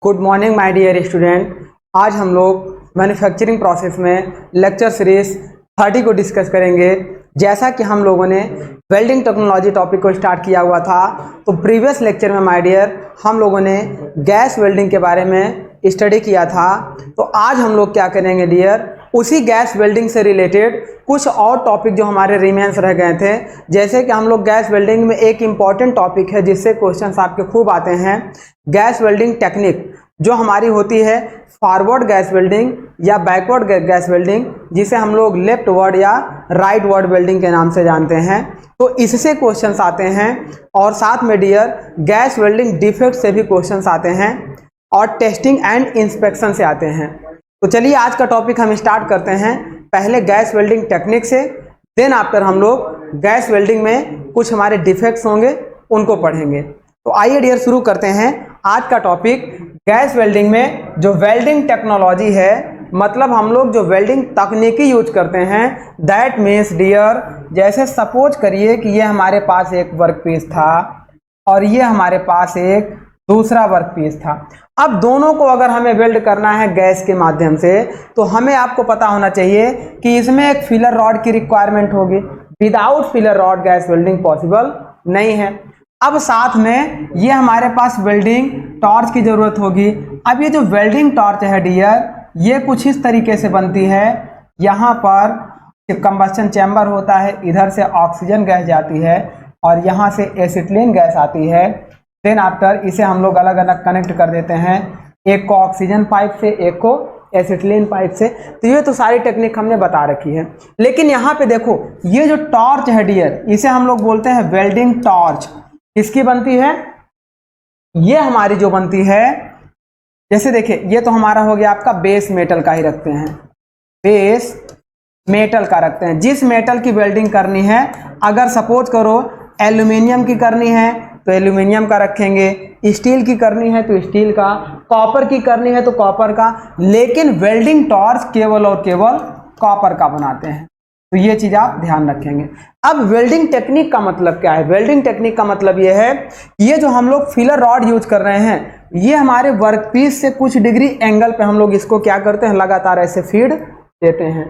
Good morning my dear student. आज हम लोग मैन्युफैक्चरिंग प्रोसेस में लेक्चर सीरीज 30 को डिस्कस करेंगे। जैसा कि हम लोगों ने वेल्डिंग टेक्नोलॉजी टॉपिक को स्टार्ट किया हुआ था, तो प्रीवियस लेक्चर में माय डियर हम लोगों ने गैस वेल्डिंग के बारे में स्टडी किया था। तो आज हम लोग क्या करेंगे डियर, उसी गैस वेल्डिंग से रिलेटेड कुछ और टॉपिक जो हमारे रिमेंस रह गए थे। जैसे कि हम लोग गैस वेल्डिंग में एक इम्पॉर्टेंट टॉपिक है जिससे क्वेश्चंस आपके खूब आते हैं, गैस वेल्डिंग टेक्निक जो हमारी होती है फॉरवर्ड गैस वेल्डिंग या बैकवर्ड गैस वेल्डिंग, जिसे हम लोग लेफ्ट वर्ड या राइट वर्ड वेल्डिंग के नाम से जानते हैं। तो इससे क्वेश्चंस आते हैं और साथ में डियर गैस वेल्डिंग डिफेक्ट से भी क्वेश्चंस आते हैं और टेस्टिंग एंड इंस्पेक्शन से आते हैं। तो चलिए आज का टॉपिक हम स्टार्ट करते हैं पहले गैस वेल्डिंग टेक्निक से, देन आफ्टर हम लोग गैस वेल्डिंग में कुछ हमारे डिफेक्ट्स होंगे उनको पढ़ेंगे। तो आइए डियर शुरू करते हैं आज का टॉपिक। गैस वेल्डिंग में जो वेल्डिंग टेक्नोलॉजी है, मतलब हम लोग जो वेल्डिंग तकनीकी यूज करते हैं, दैट मीन्स डियर, जैसे सपोज करिए कि ये हमारे पास एक वर्क पीस था और ये हमारे पास एक दूसरा वर्क पीस था। अब दोनों को अगर हमें वेल्ड करना है गैस के माध्यम से, तो हमें आपको पता होना चाहिए कि इसमें एक फिलर रॉड की रिक्वायरमेंट होगी। Without filler rod gas welding possible नहीं है। अब साथ में ये हमारे पास वेल्डिंग टॉर्च की जरूरत होगी। अब ये जो वेल्डिंग टॉर्च है डियर, ये कुछ इस तरीके से बनती है। यहाँ पर कंबस्शन चैम्बर होता है, इधर से ऑक्सीजन गैस जाती है और यहाँ से एसिटिलीन गैस आती है। देन आफ्टर इसे हम लोग अलग अलग कनेक्ट कर देते हैं, एक को ऑक्सीजन पाइप से, एक को एसिटिलीन पाइप से। तो ये तो सारी टेक्निक हमने बता रखी है। लेकिन यहाँ पे देखो, ये जो टॉर्च है डियर, इसे हम लोग बोलते हैं वेल्डिंग टॉर्च। किसकी बनती है? ये हमारी जो बनती है, जैसे देखिए ये तो हमारा हो गया आपका बेस मेटल का ही रखते हैं, बेस मेटल का रखते हैं। जिस मेटल की वेल्डिंग करनी है, अगर सपोज करो एल्यूमिनियम की करनी है तो एल्यूमिनियम का रखेंगे, स्टील की करनी है तो स्टील का, कॉपर की करनी है तो कॉपर का। लेकिन वेल्डिंग टॉर्च केवल और केवल कॉपर का बनाते हैं। तो ये चीज आप ध्यान रखेंगे। अब वेल्डिंग टेक्निक का मतलब क्या है? वेल्डिंग टेक्निक का मतलब ये है, ये जो हम लोग फिलर रॉड यूज कर रहे हैं, ये हमारे वर्कपीस से कुछ डिग्री एंगल पे हम लोग इसको क्या करते हैं, लगातार ऐसे फीड देते हैं।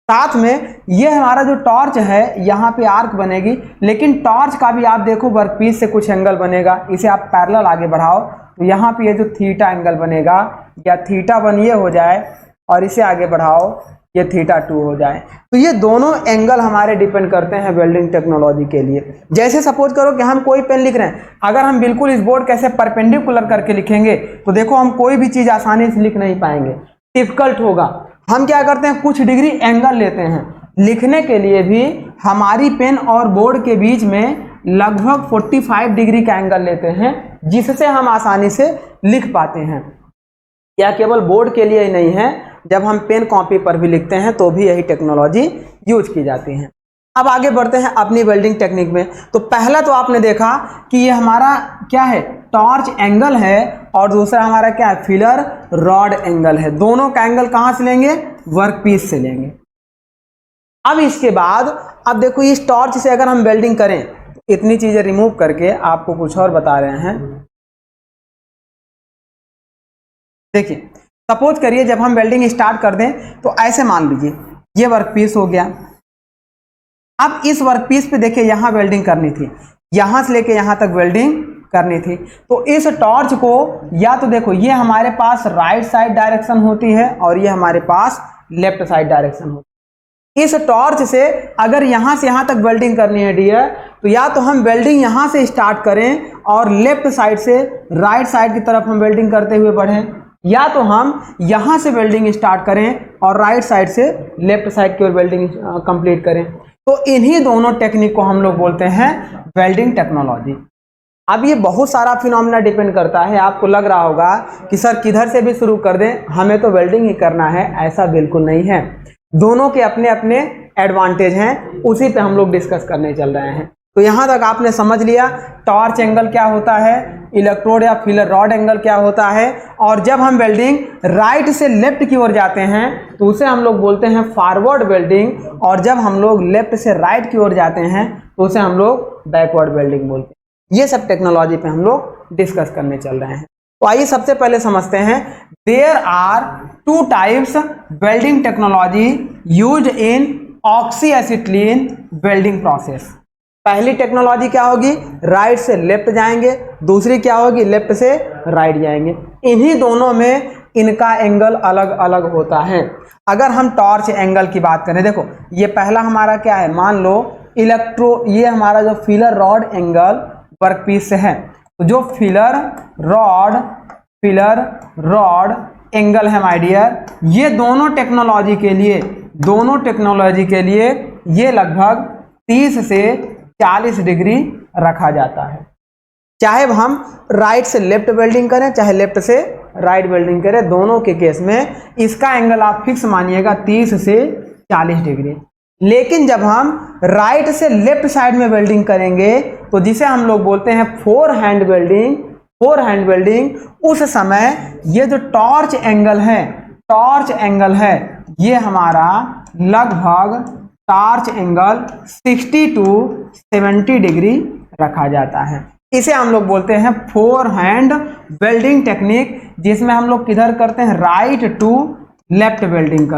साथ में ये हमारा जो टॉर्च है, यहाँ पे आर्क बनेगी, लेकिन टॉर्च का भी आप देखो वर्कपीस से कुछ एंगल बनेगा। इसे आप पैरेलल आगे बढ़ाओ तो यहाँ पे ये जो थीटा एंगल बनेगा, या थीटा 1 ये हो जाए और इसे आगे बढ़ाओ ये थीटा 2 हो जाए। तो ये दोनों एंगल हमारे डिपेंड करते हैं वेल्डिंग टेक्नोलॉजी के लिए। जैसे सपोज करो कि हम कोई पेन लिख रहे हैं, अगर हम बिल्कुल इस बोर्ड कैसे परपेंडिकुलर करके लिखेंगे तो देखो हम कोई भी चीज आसानी से लिख नहीं पाएंगे, डिफिकल्ट होगा। हम क्या करते हैं, कुछ डिग्री एंगल लेते हैं। लिखने के लिए भी हमारी पेन और बोर्ड के बीच में लगभग 45 डिग्री का एंगल लेते हैं, जिससे हम आसानी से लिख पाते हैं। या केवल बोर्ड के लिए ही नहीं है, जब हम पेन कॉपी पर भी लिखते हैं तो भी यही टेक्नोलॉजी यूज की जाती है। अब आगे बढ़ते हैं अपनी वेल्डिंग टेक्निक में। तो पहला तो आपने देखा कि ये हमारा क्या है, टॉर्च एंगल है, और दूसरा हमारा क्या है, फिलर रॉड एंगल है। दोनों का एंगल कहां से लेंगे? वर्कपीस से लेंगे। अब इसके बाद अब देखो, इस टॉर्च से अगर हम वेल्डिंग करें, इतनी चीजें रिमूव करके आपको कुछ और बता रहे हैं। देखिए सपोज करिए जब हम वेल्डिंग स्टार्ट कर दें तो ऐसे मान लीजिए ये वर्कपीस हो गया। अब इस वर्कपीस पे देखिए यहाँ वेल्डिंग करनी थी, यहाँ से लेके यहाँ तक वेल्डिंग करनी थी। तो इस टॉर्च को, या तो देखो ये हमारे पास राइट साइड डायरेक्शन होती है और ये हमारे पास लेफ्ट साइड डायरेक्शन होती है। इस टॉर्च से अगर यहाँ से यहाँ तक वेल्डिंग करनी है डियर, तो या तो हम वेल्डिंग यहाँ से स्टार्ट करें और लेफ्ट साइड से राइट साइड की तरफ हम वेल्डिंग करते हुए बढ़ें, या तो हम यहां से वेल्डिंग स्टार्ट करें और राइट साइड से लेफ्ट साइड की ओर वेल्डिंग कंप्लीट करें। तो इन्हीं दोनों टेक्निक को हम लोग बोलते हैं वेल्डिंग टेक्नोलॉजी। अब ये बहुत सारा फिनोमेना डिपेंड करता है। आपको लग रहा होगा कि सर किधर से भी शुरू कर दें, हमें तो वेल्डिंग ही करना है। ऐसा बिल्कुल नहीं है, दोनों के अपने अपने एडवांटेज हैं, उसी पे हम लोग डिस्कस करने चल रहे हैं। तो यहां तक आपने समझ लिया टॉर्च एंगल क्या होता है, इलेक्ट्रोड या फिलर रॉड एंगल क्या होता है, और जब हम वेल्डिंग राइट से लेफ्ट की ओर जाते हैं तो उसे हम लोग बोलते हैं फॉरवर्ड वेल्डिंग, और जब हम लोग लेफ्ट से राइट की ओर जाते हैं तो उसे हम लोग बैकवर्ड वेल्डिंग बोलते हैं। ये सब टेक्नोलॉजी पे हम लोग डिस्कस करने चल रहे हैं। तो आइए सबसे पहले समझते हैं, there are two types welding technology used in oxy acetylene welding process. पहली टेक्नोलॉजी क्या होगी, राइट से लेफ्ट जाएंगे, दूसरी क्या होगी, लेफ्ट से राइट जाएंगे। इन्हीं दोनों में इनका एंगल अलग अलग होता है। अगर हम टॉर्च एंगल की बात करें, देखो ये पहला हमारा क्या है, मान लो ये हमारा जो फिलर रॉड एंगल वर्कपीस से है, तो जो फिलर रॉड एंगल है माय डियर, ये दोनों टेक्नोलॉजी के लिए ये लगभग 30 से 40 डिग्री रखा जाता है। चाहे हम राइट से लेफ्ट वेल्डिंग करें, चाहे लेफ्ट से राइट वेल्डिंग करें, दोनों के केस में इसका एंगल आप फिक्स मानिएगा 30 से 40 डिग्री। लेकिन जब हम राइट से लेफ्ट साइड में वेल्डिंग करेंगे, तो जिसे हम लोग बोलते हैं फोर हैंड वेल्डिंग, उस समय ये जो टॉर्च एंगल है ये हमारा लगभग टॉर्च एंगल 60 टू 70 डिग्री रखा जाता है। इसे हम लोग बोलते हैं फोर हैंड वेल्डिंग टेक्निक, जिसमें हम लोग किधर करते हैं, राइट टू लेफ्ट वेल्डिंग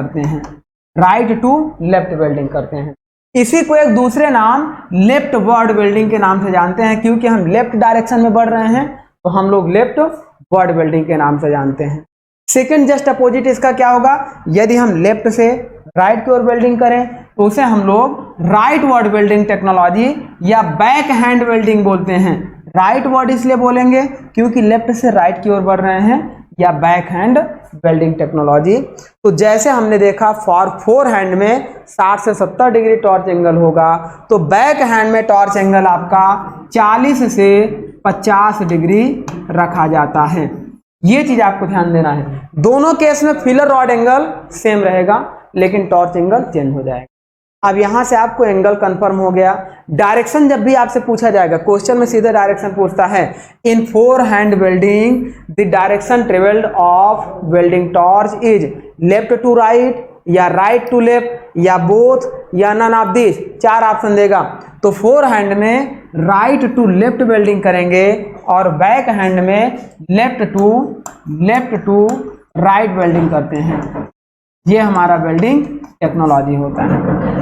करते हैं। इसी को एक दूसरे नाम लेफ्ट वर्ड वेल्डिंग के नाम से जानते हैं, क्योंकि हम लेफ्ट डायरेक्शन में बढ़ रहे हैं तो हम लोग लेफ्ट वर्ड वेल्डिंग के नाम से जानते हैं। सेकंड जस्ट अपोजिट इसका क्या होगा, यदि हम लेफ्ट से राइट की ओर वेल्डिंग करें तो उसे हम लोग राइट वर्ड वेल्डिंग टेक्नोलॉजी या बैक हैंड वेल्डिंग बोलते हैं। राइट वर्ड इसलिए बोलेंगे क्योंकि लेफ्ट से राइट की ओर बढ़ रहे हैं, या बैक हैंड वेल्डिंग टेक्नोलॉजी। तो जैसे हमने देखा फॉर फोर हैंड में 60 से 70 डिग्री टॉर्च एंगल होगा, तो बैक हैंड में टॉर्च एंगल आपका 40 से 50 डिग्री रखा जाता है। ये चीज आपको ध्यान देना है। दोनों केस में फिलर रॉड एंगल सेम रहेगा, लेकिन टॉर्च एंगल चेंज हो जाएगा। अब यहां से आपको एंगल कंफर्म हो गया। डायरेक्शन जब भी आपसे पूछा जाएगा, क्वेश्चन में सीधे डायरेक्शन पूछता है, in forehand welding the direction travelled of welding torch is left to right, या राइट टू लेफ्ट, या बोथ, या नन ऑफ दिस। 4 ऑप्शन देगा। तो फोर हैंड में राइट टू लेफ्ट वेल्डिंग करेंगे और बैक हैंड में लेफ्ट टू राइट वेल्डिंग करते हैं। ये हमारा वेल्डिंग टेक्नोलॉजी होता है।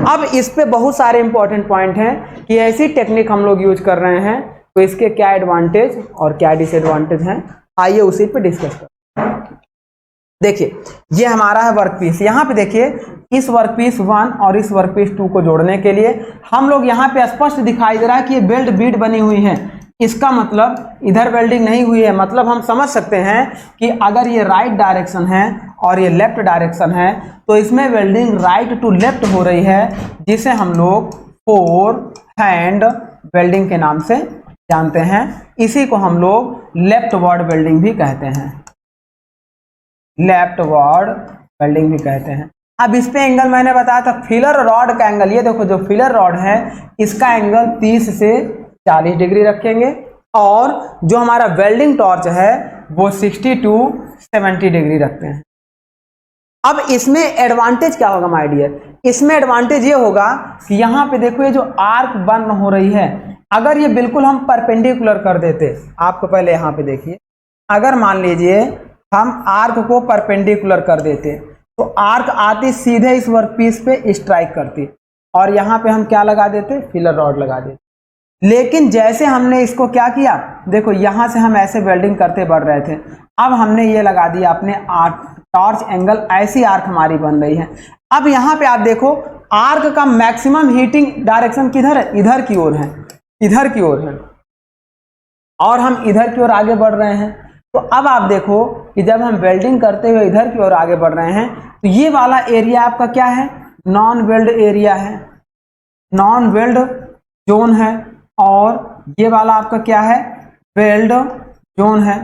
अब इस पे बहुत सारे इंपॉर्टेंट पॉइंट हैं कि ऐसी टेक्निक हम लोग यूज कर रहे हैं, तो इसके क्या एडवांटेज और क्या डिसएडवांटेज हैं, आइए उसी पे डिस्कस करते हैं। देखिए ये हमारा है वर्कपीस। यहाँ पे देखिए इस वर्कपीस 1 और इस वर्कपीस 2 को जोड़ने के लिए हम लोग यहाँ पे स्पष्ट दिखाई दे रहा है कि ये वेल्ड बीड बनी हुई है। इसका मतलब इधर वेल्डिंग नहीं हुई है। मतलब हम समझ सकते हैं कि अगर ये राइट डायरेक्शन है और ये लेफ्ट डायरेक्शन है, तो इसमें वेल्डिंग राइट टू लेफ्ट हो रही है, जिसे हम लोग फोर हैंड वेल्डिंग के नाम से जानते हैं। इसी को हम लोग लेफ्ट वर्ड वेल्डिंग भी कहते हैं। अब इस पे एंगल मैंने बताया था फिलर रॉड का एंगल। ये देखो जो फिलर रॉड है इसका एंगल 30 से 40 डिग्री रखेंगे, और जो हमारा वेल्डिंग टॉर्च है वो 60 टू 70 डिग्री रखते हैं। अब इसमें एडवांटेज क्या होगा माय डियर, इसमें एडवांटेज ये होगा कि यहाँ पे देखो ये जो आर्क बर्न हो रही है, अगर ये बिल्कुल हम परपेंडिकुलर कर देते, आपको पहले यहाँ पे देखिए, अगर मान लीजिए हम आर्क को परपेंडिकुलर कर देते तो आर्क आती सीधे इस वर्कपीस पे स्ट्राइक करती, और यहाँ पे हम क्या लगा देते, फिलर रॉड लगा देते। लेकिन जैसे हमने इसको क्या किया, देखो यहां से हम ऐसे वेल्डिंग करते बढ़ रहे थे, अब हमने ये लगा दिया अपने टॉर्च एंगल, ऐसी आर्क हमारी बन रही है। अब यहाँ पे आप देखो आर्क का मैक्सिमम हीटिंग डायरेक्शन किधर है, इधर की ओर है, और हम इधर की ओर आगे बढ़ रहे हैं। तो अब आप देखो कि जब हम वेल्डिंग करते हुए इधर की ओर आगे बढ़ रहे हैं, तो ये वाला एरिया आपका क्या है, नॉन वेल्ड एरिया है, नॉन वेल्ड जोन है, और ये वाला आपका क्या है, वेल्ड जोन है।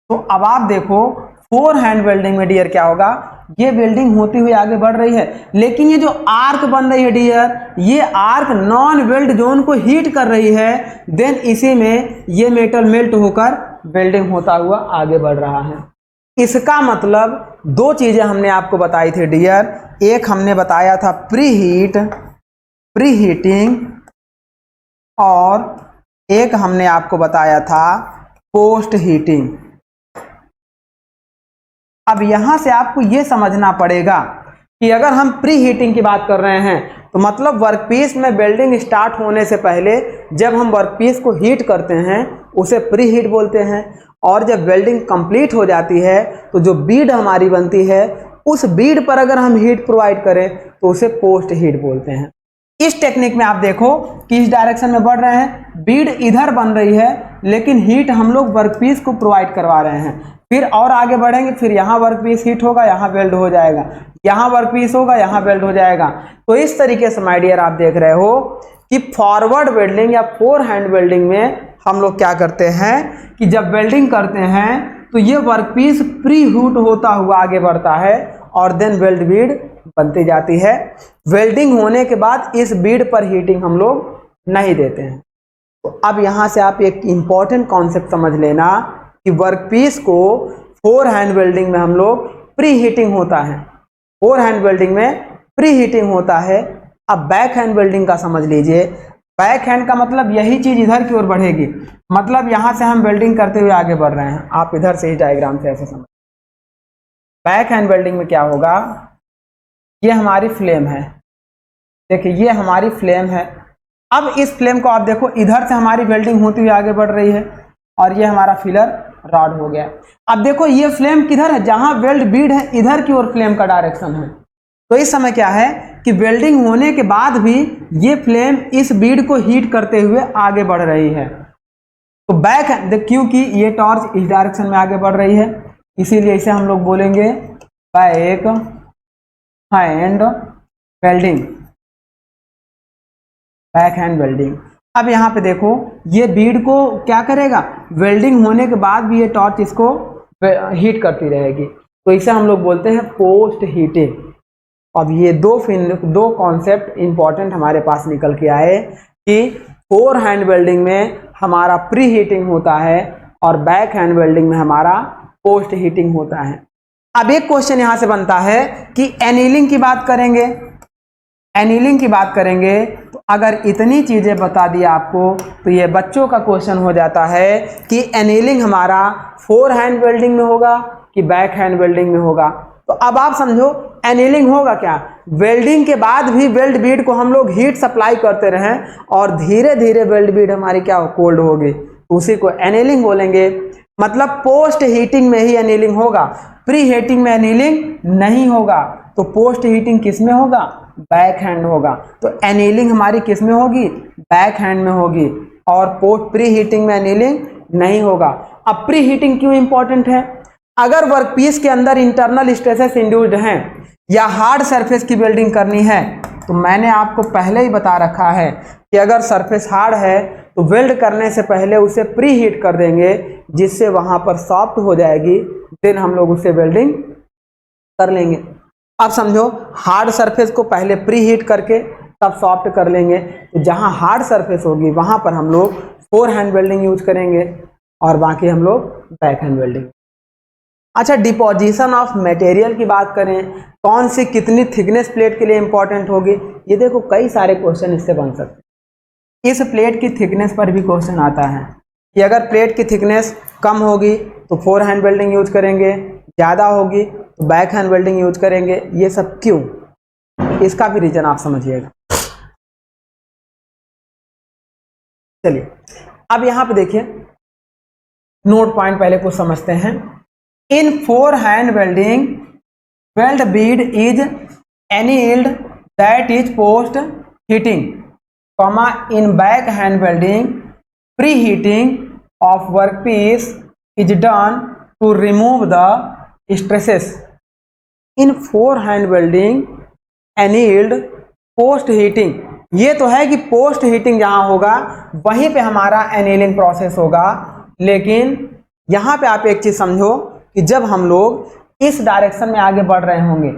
तो अब आप देखो फोर हैंड वेल्डिंग में डियर क्या होगा, ये वेल्डिंग होती हुई आगे बढ़ रही है, लेकिन ये जो आर्क बन रही है डियर, ये आर्क नॉन वेल्ड जोन को हीट कर रही है, देन इसी में ये मेटल मेल्ट होकर वेल्डिंग होता हुआ आगे बढ़ रहा है। इसका मतलब दो चीजें हमने आपको बताई थी डियर, एक हमने बताया था प्रीहीटिंग, और एक हमने आपको बताया था पोस्ट हीटिंग। अब यहाँ से आपको ये समझना पड़ेगा कि अगर हम प्री हीटिंग की बात कर रहे हैं तो मतलब वर्कपीस में वेल्डिंग स्टार्ट होने से पहले जब हम वर्कपीस को हीट करते हैं उसे प्री हीट बोलते हैं, और जब वेल्डिंग कंप्लीट हो जाती है तो जो बीड हमारी बनती है उस बीड पर अगर हम हीट प्रोवाइड करें तो उसे पोस्ट हीट बोलते हैं। इस टेक्निक में आप देखो कि इस डायरेक्शन में बढ़ रहे हैं, बीड इधर बन रही है लेकिन हीट हम लोग वर्कपीस को प्रोवाइड करवा रहे हैं। फिर और आगे बढ़ेंगे, फिर यहाँ वर्कपीस हीट होगा, यहाँ वेल्ड हो जाएगा, यहाँ वर्कपीस होगा, यहाँ वेल्ड हो जाएगा। तो इस तरीके से माय डियर आप देख रहे हो कि फॉरवर्ड वेल्डिंग या फोर हैंड वेल्डिंग में हम लोग क्या करते हैं कि जब वेल्डिंग करते हैं तो ये वर्कपीस प्री हीट होता हुआ आगे बढ़ता है और देन वेल्ड बीड बनती जाती है। वेल्डिंग होने के बाद इस बीड पर हीटिंग हम लोग नहीं देते हैं। तो अब यहाँ से आप एक इम्पॉर्टेंट कॉन्सेप्ट समझ लेना कि वर्कपीस को फोर हैंड वेल्डिंग में हम लोग प्री हीटिंग होता है, फोर हैंड वेल्डिंग में प्री हीटिंग होता है। अब बैक हैंड वेल्डिंग का समझ लीजिए। बैक हैंड का मतलब यही चीज इधर की ओर बढ़ेगी, मतलब यहां से हम वेल्डिंग करते हुए आगे बढ़ रहे हैं। आप इधर से ही डायग्राम से ऐसे समझ। बैक हैंड वेल्डिंग में क्या होगा, ये हमारी फ्लेम है, देखिए ये हमारी फ्लेम है। अब इस फ्लेम को आप देखो, इधर से हमारी वेल्डिंग होती हुई आगे बढ़ रही है और ये हमारा फिलर रॉड हो गया। अब देखो ये फ्लेम किधर है, जहां वेल्ड बीड है इधर की ओर फ्लेम का डायरेक्शन है। तो इस समय क्या है कि वेल्डिंग होने के बाद भी ये फ्लेम इस बीड को हीट करते हुए आगे बढ़ रही है। तो बैक हैंड, क्योंकि ये टॉर्च इस डायरेक्शन में आगे बढ़ रही है इसीलिए इसे हम लोग बोलेंगे back hand welding, back hand welding. अब यहाँ पे देखो ये बीड को क्या करेगा, वेल्डिंग होने के बाद भी ये टॉर्च इसको हीट करती रहेगी, तो इसे हम लोग बोलते हैं पोस्ट हीटिंग। अब ये दो कॉन्सेप्ट इंपॉर्टेंट हमारे पास निकल के आए कि फोर हैंड वेल्डिंग में हमारा प्री हीटिंग होता है और बैक हैंड वेल्डिंग में हमारा पोस्ट हीटिंग होता है। अब एक क्वेश्चन यहां से बनता है कि एनीलिंग की बात करेंगे, एनीलिंग की बात करेंगे तो अगर इतनी चीजें बता दी आपको तो ये बच्चों का क्वेश्चन हो जाता है कि एनीलिंग हमारा फोर हैंड वेल्डिंग में होगा कि बैक हैंड वेल्डिंग में होगा। तो अब आप समझो एनीलिंग होगा क्या, वेल्डिंग के बाद भी वेल्ड बीड को हम लोग हीट सप्लाई करते रहें और धीरे धीरे वेल्ड बीड हमारी क्या हो, कोल्ड होगी, उसी को एनीलिंग बोलेंगे। मतलब पोस्ट हीटिंग में ही एनीलिंग होगा, प्री हीटिंग में एनीलिंग नहीं होगा। तो पोस्ट हीटिंग किस में होगा, बैक हैंड होगा। तो एनीलिंग हमारी किस में होगी, बैक हैंड में होगी, और पोस्ट प्री हीटिंग में एनीलिंग नहीं होगा। अब प्री हीटिंग क्यों इंपॉर्टेंट है, अगर वर्कपीस के अंदर इंटरनल स्ट्रेसेस इंड्यूस्ड हैं या हार्ड सरफेस की वेल्डिंग करनी है तो मैंने आपको पहले ही बता रखा है कि अगर सरफेस हार्ड है तो वेल्ड करने से पहले उसे प्री हीट कर देंगे जिससे वहां पर सॉफ्ट हो जाएगी, देन हम लोग उसे वेल्डिंग कर लेंगे। अब समझो हार्ड सरफेस को पहले प्री हीट करके तब सॉफ्ट कर लेंगे, तो जहां हार्ड सरफेस होगी वहां पर हम लोग फोर हैंड वेल्डिंग यूज करेंगे और बाकी हम लोग बैक हैंड वेल्डिंग। अच्छा, डिपोजिशन ऑफ मटेरियल की बात करें, कौन सी कितनी थिकनेस प्लेट के लिए इंपॉर्टेंट होगी, ये देखो कई सारे क्वेश्चन इससे बन सकते हैं। इस प्लेट की थिकनेस पर भी क्वेश्चन आता है कि अगर प्लेट की थिकनेस कम होगी तो फोर हैंड वेल्डिंग यूज करेंगे, ज़्यादा होगी तो बैक हैंड वेल्डिंग यूज करेंगे। ये सब क्यों, इसका भी रीजन आप समझिएगा। चलिए अब यहाँ पे देखिए नोट पॉइंट पहले कुछ समझते हैं। In four hand welding, weld bead is annealed, that is post heating, comma in back hand welding, preheating of workpiece is done to remove the stresses. In four hand welding, annealed, post heating, ये तो है कि post heating जहां होगा वहीं पे हमारा annealing process होगा, लेकिन यहां पे आप एक चीज समझो कि जब हम लोग इस डायरेक्शन में आगे बढ़ रहे होंगे,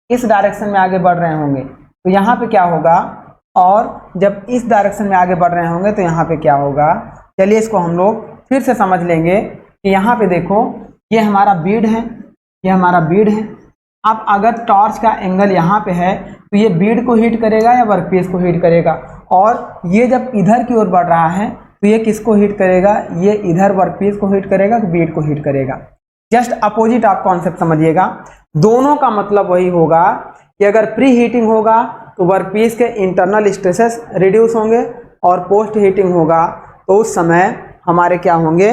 इस डायरेक्शन में आगे बढ़ रहे होंगे तो यहाँ पे क्या होगा, और जब इस डायरेक्शन में आगे बढ़ रहे होंगे तो यहाँ पे क्या होगा। चलिए इसको हम लोग फिर से समझ लेंगे कि यहाँ पे देखो ये हमारा बीड है, ये हमारा बीड है। अब अगर टॉर्च का एंगल यहाँ पे है तो ये बीड को हीट करेगा या वर्कपीस को हीट करेगा, और ये जब इधर की ओर बढ़ रहा है तो ये किसको हीट करेगा, ये इधर वर्कपीस को हीट करेगा कि बीड को हीट करेगा। जस्ट अपोजिट आप कॉन्सेप्ट समझिएगा। दोनों का मतलब वही होगा कि अगर प्री हीटिंग होगा तो वर्कपीस के इंटरनल स्ट्रेसेस रिड्यूस होंगे, और पोस्ट हीटिंग होगा तो उस समय हमारे क्या होंगे,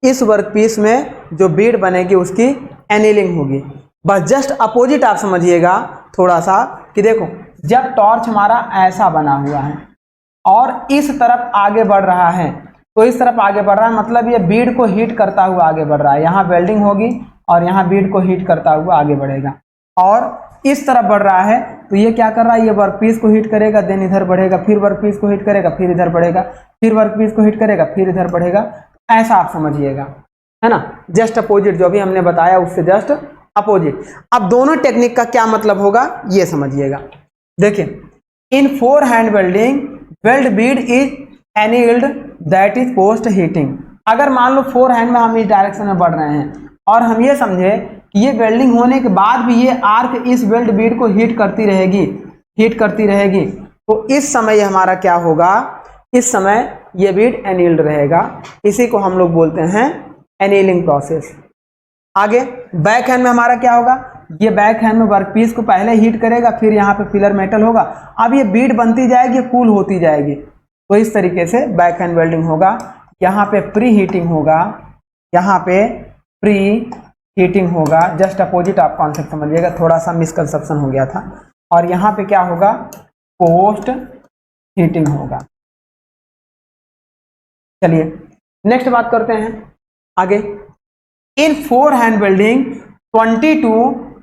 इस वर्कपीस में जो बीड बनेगी उसकी एनीलिंग होगी। बस जस्ट अपोजिट आप समझिएगा थोड़ा सा कि देखो, जब टॉर्च हमारा ऐसा बना हुआ है और इस तरफ आगे बढ़ रहा है, तो इस तरफ आगे बढ़ रहा है मतलब ये बीड को हीट करता हुआ आगे बढ़ रहा है। यहाँ वेल्डिंग होगी और यहाँ बीड को हीट करता हुआ आगे बढ़ेगा, और इस तरफ बढ़ रहा है तो ये क्या कर रहा है, ये वर्कपीस को हीट करेगा, देन इधर बढ़ेगा, फिर वर्कपीस को हीट करेगा, फिर इधर बढ़ेगा, फिर वर्कपीस को हीट करेगा, फिर इधर बढ़ेगा। ऐसा आप समझिएगा, है ना। जस्ट अपोजिट जो भी हमने बताया उससे जस्ट अपोजिट। अब दोनों टेक्निक का क्या मतलब होगा ये समझिएगा। देखिए, in forehand welding weld bead is annealed that is post heating. अगर मान लो फोर हैंड में हम इस डायरेक्शन में बढ़ रहे हैं और हम ये समझे कि ये वेल्डिंग होने के बाद भी ये आर्क इस वेल्ड बीड को हीट करती रहेगी, तो इस समय हमारा क्या होगा, इस समय ये बीड एनील्ड रहेगा। इसी को हम लोग बोलते हैं एनीलिंग प्रोसेस। आगे बैक हैंड में हमारा क्या होगा, ये बैक हैंड में वर्कपीस को पहले हीट करेगा, फिर यहाँ पे फिलर मेटल होगा, अब ये बीड बनती जाएगी, कूल होती जाएगी, तो इस तरीके से बैक हैंड वेल्डिंग होगा। यहाँ पे प्री हीटिंग होगा, यहाँ पे प्री हीटिंग होगा। जस्ट अपोजिट आप कॉन्सेप्ट समझिएगा, थोड़ा सा मिसकंसेप्शन हो गया था। और यहाँ पे क्या होगा, पोस्ट हीटिंग होगा। चलिए नेक्स्ट बात करते हैं आगे। In forehand welding 20 to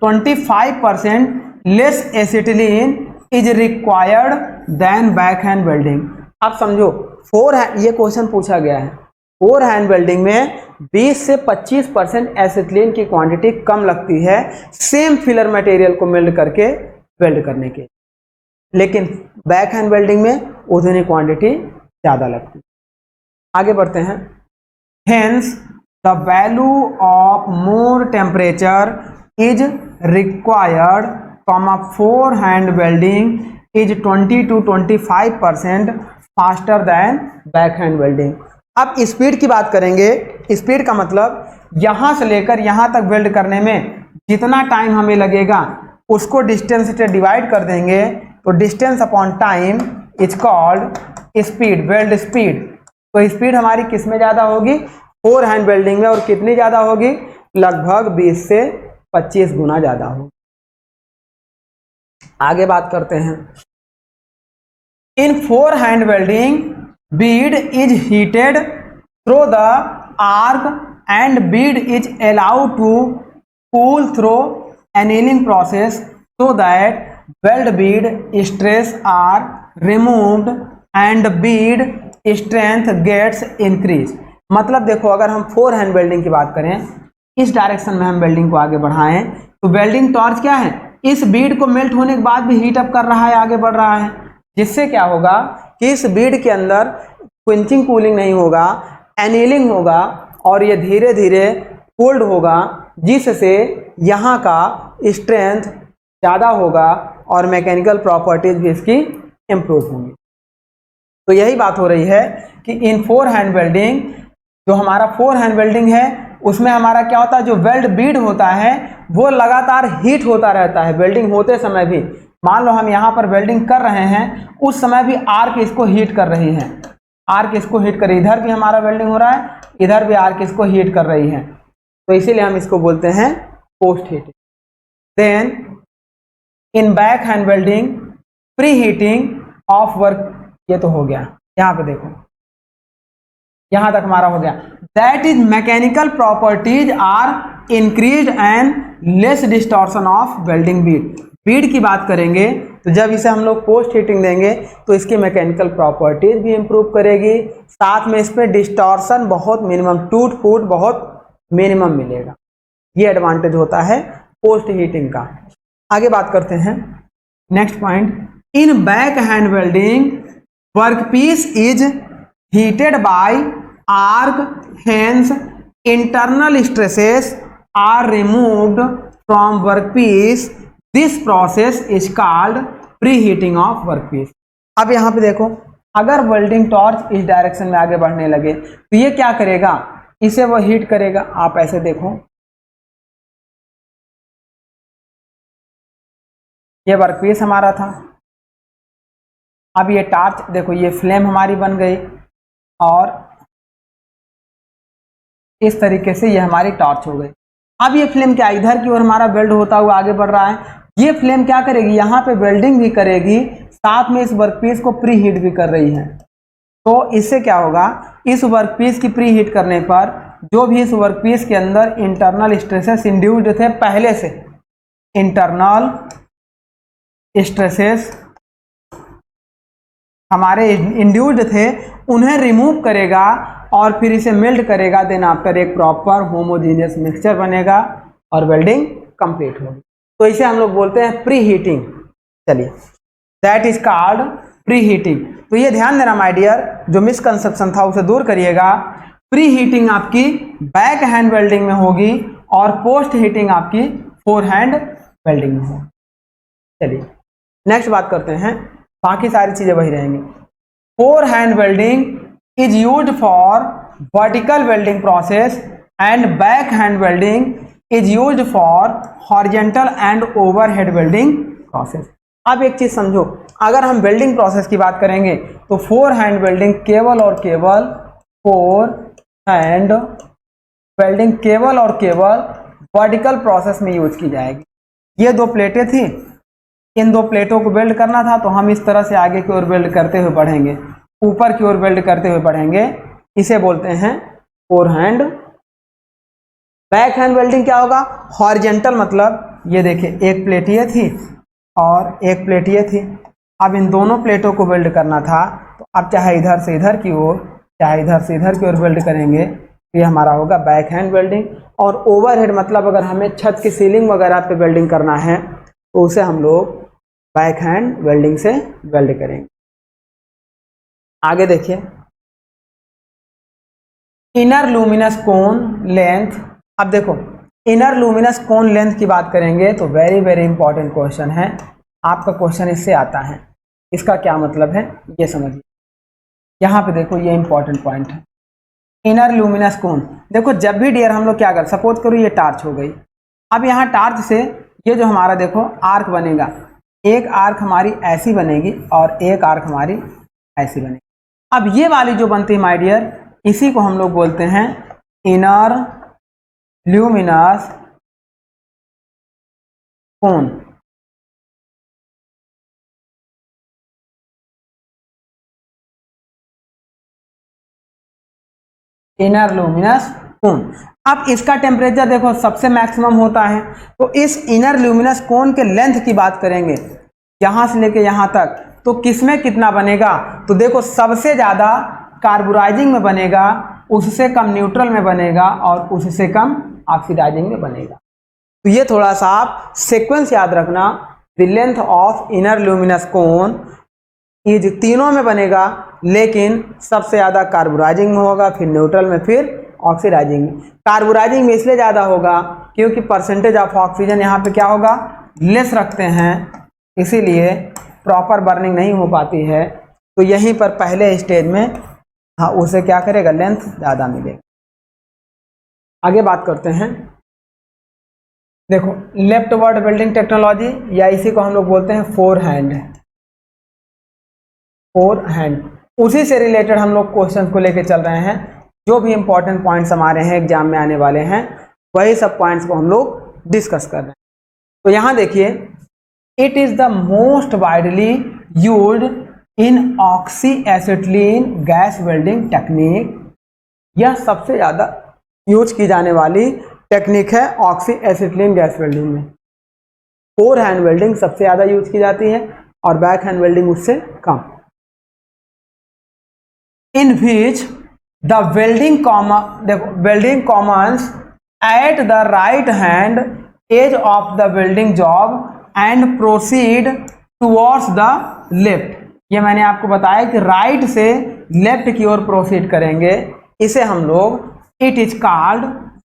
25% less acetylene is required than back hand welding. आप समझो, फोर हैंड, ये क्वेश्चन पूछा गया है, फोर हैंड वेल्डिंग में 20 से 25% एसिटिलीन की क्वांटिटी कम लगती है सेम फिलर मटेरियल को मेल्ट करके वेल्ड करने के, लेकिन बैक हैंड वेल्डिंग में उतनी क्वांटिटी ज़्यादा लगती है। आगे बढ़ते हैं। Hence the value of more temperature is required from a four hand welding is 20 to 25% faster than back hand welding. अब स्पीड की बात करेंगे। स्पीड का मतलब यहाँ से लेकर यहाँ तक वेल्ड करने में जितना टाइम हमें लगेगा उसको डिस्टेंस से डिवाइड कर देंगे, तो distance upon time is called speed, weld speed. तो स्पीड हमारी किस में ज़्यादा होगी, फोर हैंड वेल्डिंग में, और कितनी ज़्यादा होगी, लगभग 20 से 25 गुना ज़्यादा होगी। आगे बात करते हैं। In forehand welding bead is heated through the arc and bead is allowed to cool through annealing process so that weld bead stress are removed and bead strength gets increased। मतलब देखो, अगर हम four hand welding की बात करें, इस direction में हम वेल्डिंग को आगे बढ़ाएं, तो वेल्डिंग टॉर्च क्या है, इस बीड को मेल्ट होने के बाद भी हीट अप कर रहा है, आगे बढ़ रहा है, जिससे क्या होगा कि इस बीड के अंदर क्विंचिंग कूलिंग नहीं होगा, एनीलिंग होगा, और ये धीरे धीरे कोल्ड होगा, जिससे यहाँ का स्ट्रेंथ ज़्यादा होगा और मैकेनिकल प्रॉपर्टीज भी इसकी इम्प्रूव होंगी। तो यही बात हो रही है कि इन फोर हैंड वेल्डिंग, जो हमारा फोर हैंड वेल्डिंग है उसमें हमारा क्या होता है, जो वेल्ड बीड होता है वो लगातार हीट होता रहता है वेल्डिंग होते समय भी। मान लो हम यहाँ पर वेल्डिंग कर रहे हैं, उस समय भी आर्क इसको हीट कर रही है, आर्क इसको हीट कर रही है, इधर भी हमारा वेल्डिंग हो रहा है, इधर भी आर्क इसको हीट कर रही है, तो इसीलिए हम इसको बोलते हैं post heating. Then in back hand welding pre heating of work, ये तो हो गया, यहाँ पे देखो यहाँ तक हमारा हो गया। That is mechanical properties are increased and less distortion of welding bead. Bead की बात करेंगे तो जब इसे हम लोग पोस्ट हीटिंग देंगे तो इसकी मैकेनिकल प्रॉपर्टीज भी इंप्रूव करेगी, साथ में इस पर डिस्टॉर्शन बहुत मिनिमम, टूट फूट बहुत मिनिमम मिलेगा। ये एडवांटेज होता है पोस्ट हीटिंग का। आगे बात करते हैं next point. In back hand welding workpiece is heated by arc, hence internal stresses are removed from workpiece. This process is called pre heating of workpiece. अब यहाँ पे देखो, अगर वेल्डिंग टॉर्च इस डायरेक्शन में आगे बढ़ने लगे तो ये क्या करेगा, इसे वो हीट करेगा। आप ऐसे देखो, ये वर्कपीस हमारा था। अब ये टार्च देखो, ये फ्लेम हमारी बन गई और इस तरीके से ये हमारी टॉर्च हो गई। अब ये फ्लेम क्या, इधर की ओर हमारा वेल्ड होता हुआ आगे बढ़ रहा है। ये फ्लेम क्या करेगी, यहाँ पे वेल्डिंग भी करेगी, साथ में इस वर्कपीस को प्री हीट भी कर रही है। तो इससे क्या होगा, इस वर्कपीस की प्री हीट करने पर जो भी इस वर्कपीस के अंदर इंटरनल स्ट्रेसेस इंड्यूस्ड थे पहले से, इंटरनल स्ट्रेसेस हमारे इंड्यूस्ड थे, उन्हें रिमूव करेगा और फिर इसे मेल्ट करेगा। देन आफ्टर एक प्रॉपर होमोजेनियस मिक्सचर बनेगा और वेल्डिंग कंप्लीट होगी। तो इसे हम लोग बोलते हैं प्री हीटिंग। चलिए, that is called pre heating. तो ये ध्यान देना माय डियर, जो मिसकंसेप्शन था उसे दूर करिएगा। प्री हीटिंग आपकी बैक हैंड वेल्डिंग में होगी और पोस्ट हीटिंग आपकी फोर हैंड वेल्डिंग में होगी। चलिए नेक्स्ट बात करते हैं, बाकी सारी चीजें वही रहेंगी। Four hand welding is used for vertical welding process and back hand welding is used for horizontal and overhead welding process. अब एक चीज समझो, अगर हम वेल्डिंग प्रोसेस की बात करेंगे तो फोर हैंड वेल्डिंग केवल और केवल फोर हैंड वेल्डिंग केवल और केवल वर्टिकल प्रोसेस में यूज की जाएगी। ये दो प्लेटें थी, इन दो प्लेटों को वेल्ड करना था तो हम इस तरह से आगे की ओर वेल्ड करते हुए बढ़ेंगे, ऊपर की ओर वेल्ड करते हुए बढ़ेंगे। इसे बोलते हैं four hand. Back hand welding क्या होगा, हॉरिजॉन्टल, मतलब ये देखिए एक प्लेट ये थी और एक प्लेट ये थी। अब इन दोनों प्लेटों को वेल्ड करना था तो अब चाहे इधर से इधर की ओर चाहे इधर से इधर की ओर वेल्ड करेंगे तो ये हमारा होगा बैक हैंड वेल्डिंग। और ओवरहेड मतलब अगर हमें छत की सीलिंग वगैरह पे वेल्डिंग करना है तो उसे हम लोग बैक हैंड वेल्डिंग से वेल्ड करेंगे। आगे देखिए, इनर लुमिनस कोन लेंथ। अब देखो, इनर लुमिनस कोन लेंथ की बात करेंगे तो वेरी वेरी इंपॉर्टेंट क्वेश्चन है। आपका क्वेश्चन इससे आता है, इसका क्या मतलब है ये समझिए। यहाँ पे देखो, ये इंपॉर्टेंट पॉइंट है, इनर लुमिनस कोन। देखो जब भी डियर हम लोग क्या कर, सपोज करो ये टार्च हो गई। अब यहाँ टार्च से ये जो हमारा देखो आर्क बनेगा, एक आर्क हमारी ऐसी बनेगी और एक आर्क हमारी ऐसी बनेगी। अब ये वाली जो बनती है माय डियर, इसी को हम लोग बोलते हैं इनर ल्यूमिनस कोन। इनर ल्यूमिनस कोन। अब इसका टेम्परेचर देखो सबसे मैक्सिमम होता है, तो इस इनर ल्यूमिनस कोन के लेंथ की बात करेंगे यहां से लेके यहां तक, तो किसमें कितना बनेगा, तो देखो सबसे ज्यादा कार्बोराइजिंग में बनेगा, उससे कम न्यूट्रल में बनेगा और उससे कम ऑक्सीडाइजिंग में बनेगा। तो ये थोड़ा सा आप सीक्वेंस याद रखना। The length of inner luminous cone is तीनों में बनेगा, लेकिन सबसे ज्यादा कार्बोराइजिंग में होगा, फिर न्यूट्रल में, फिर ऑक्सीडाइजिंग में। कार्बोराइजिंग में इसलिए ज्यादा होगा क्योंकि परसेंटेज ऑफ ऑक्सीजन यहाँ पे क्या होगा, लेस रखते हैं, इसीलिए प्रॉपर बर्निंग नहीं हो पाती है। तो यहीं पर पहले स्टेज में हाँ उसे क्या करेगा, लेंथ ज़्यादा मिलेगा। आगे बात करते हैं, देखो लेफ्ट वर्ड वेल्डिंग टेक्नोलॉजी, या इसी को हम लोग बोलते हैं फोर हैंड। फोर हैंड, उसी से रिलेटेड हम लोग क्वेश्चन को लेके चल रहे हैं। जो भी इंपॉर्टेंट पॉइंट्स हमारे हैं एग्जाम में आने वाले हैं, वही सब पॉइंट्स को हम लोग डिस्कस कर रहे हैं। तो यहाँ देखिए, it is the most widely used in oxy acetylene gas welding technique. यह सबसे ज्यादा यूज की जाने वाली टेक्निक है ऑक्सी एसिटिलीन गैस वेल्डिंग में। फोर हैंड वेल्डिंग सबसे ज्यादा यूज की जाती है और बैक हैंड वेल्डिंग उससे कम। In which the welding commences at the right hand edge of the welding job and proceed towards the left. ये मैंने आपको बताया कि राइट से लेफ्ट की ओर प्रोसीड करेंगे, इसे हम लोग इट इज कॉल्ड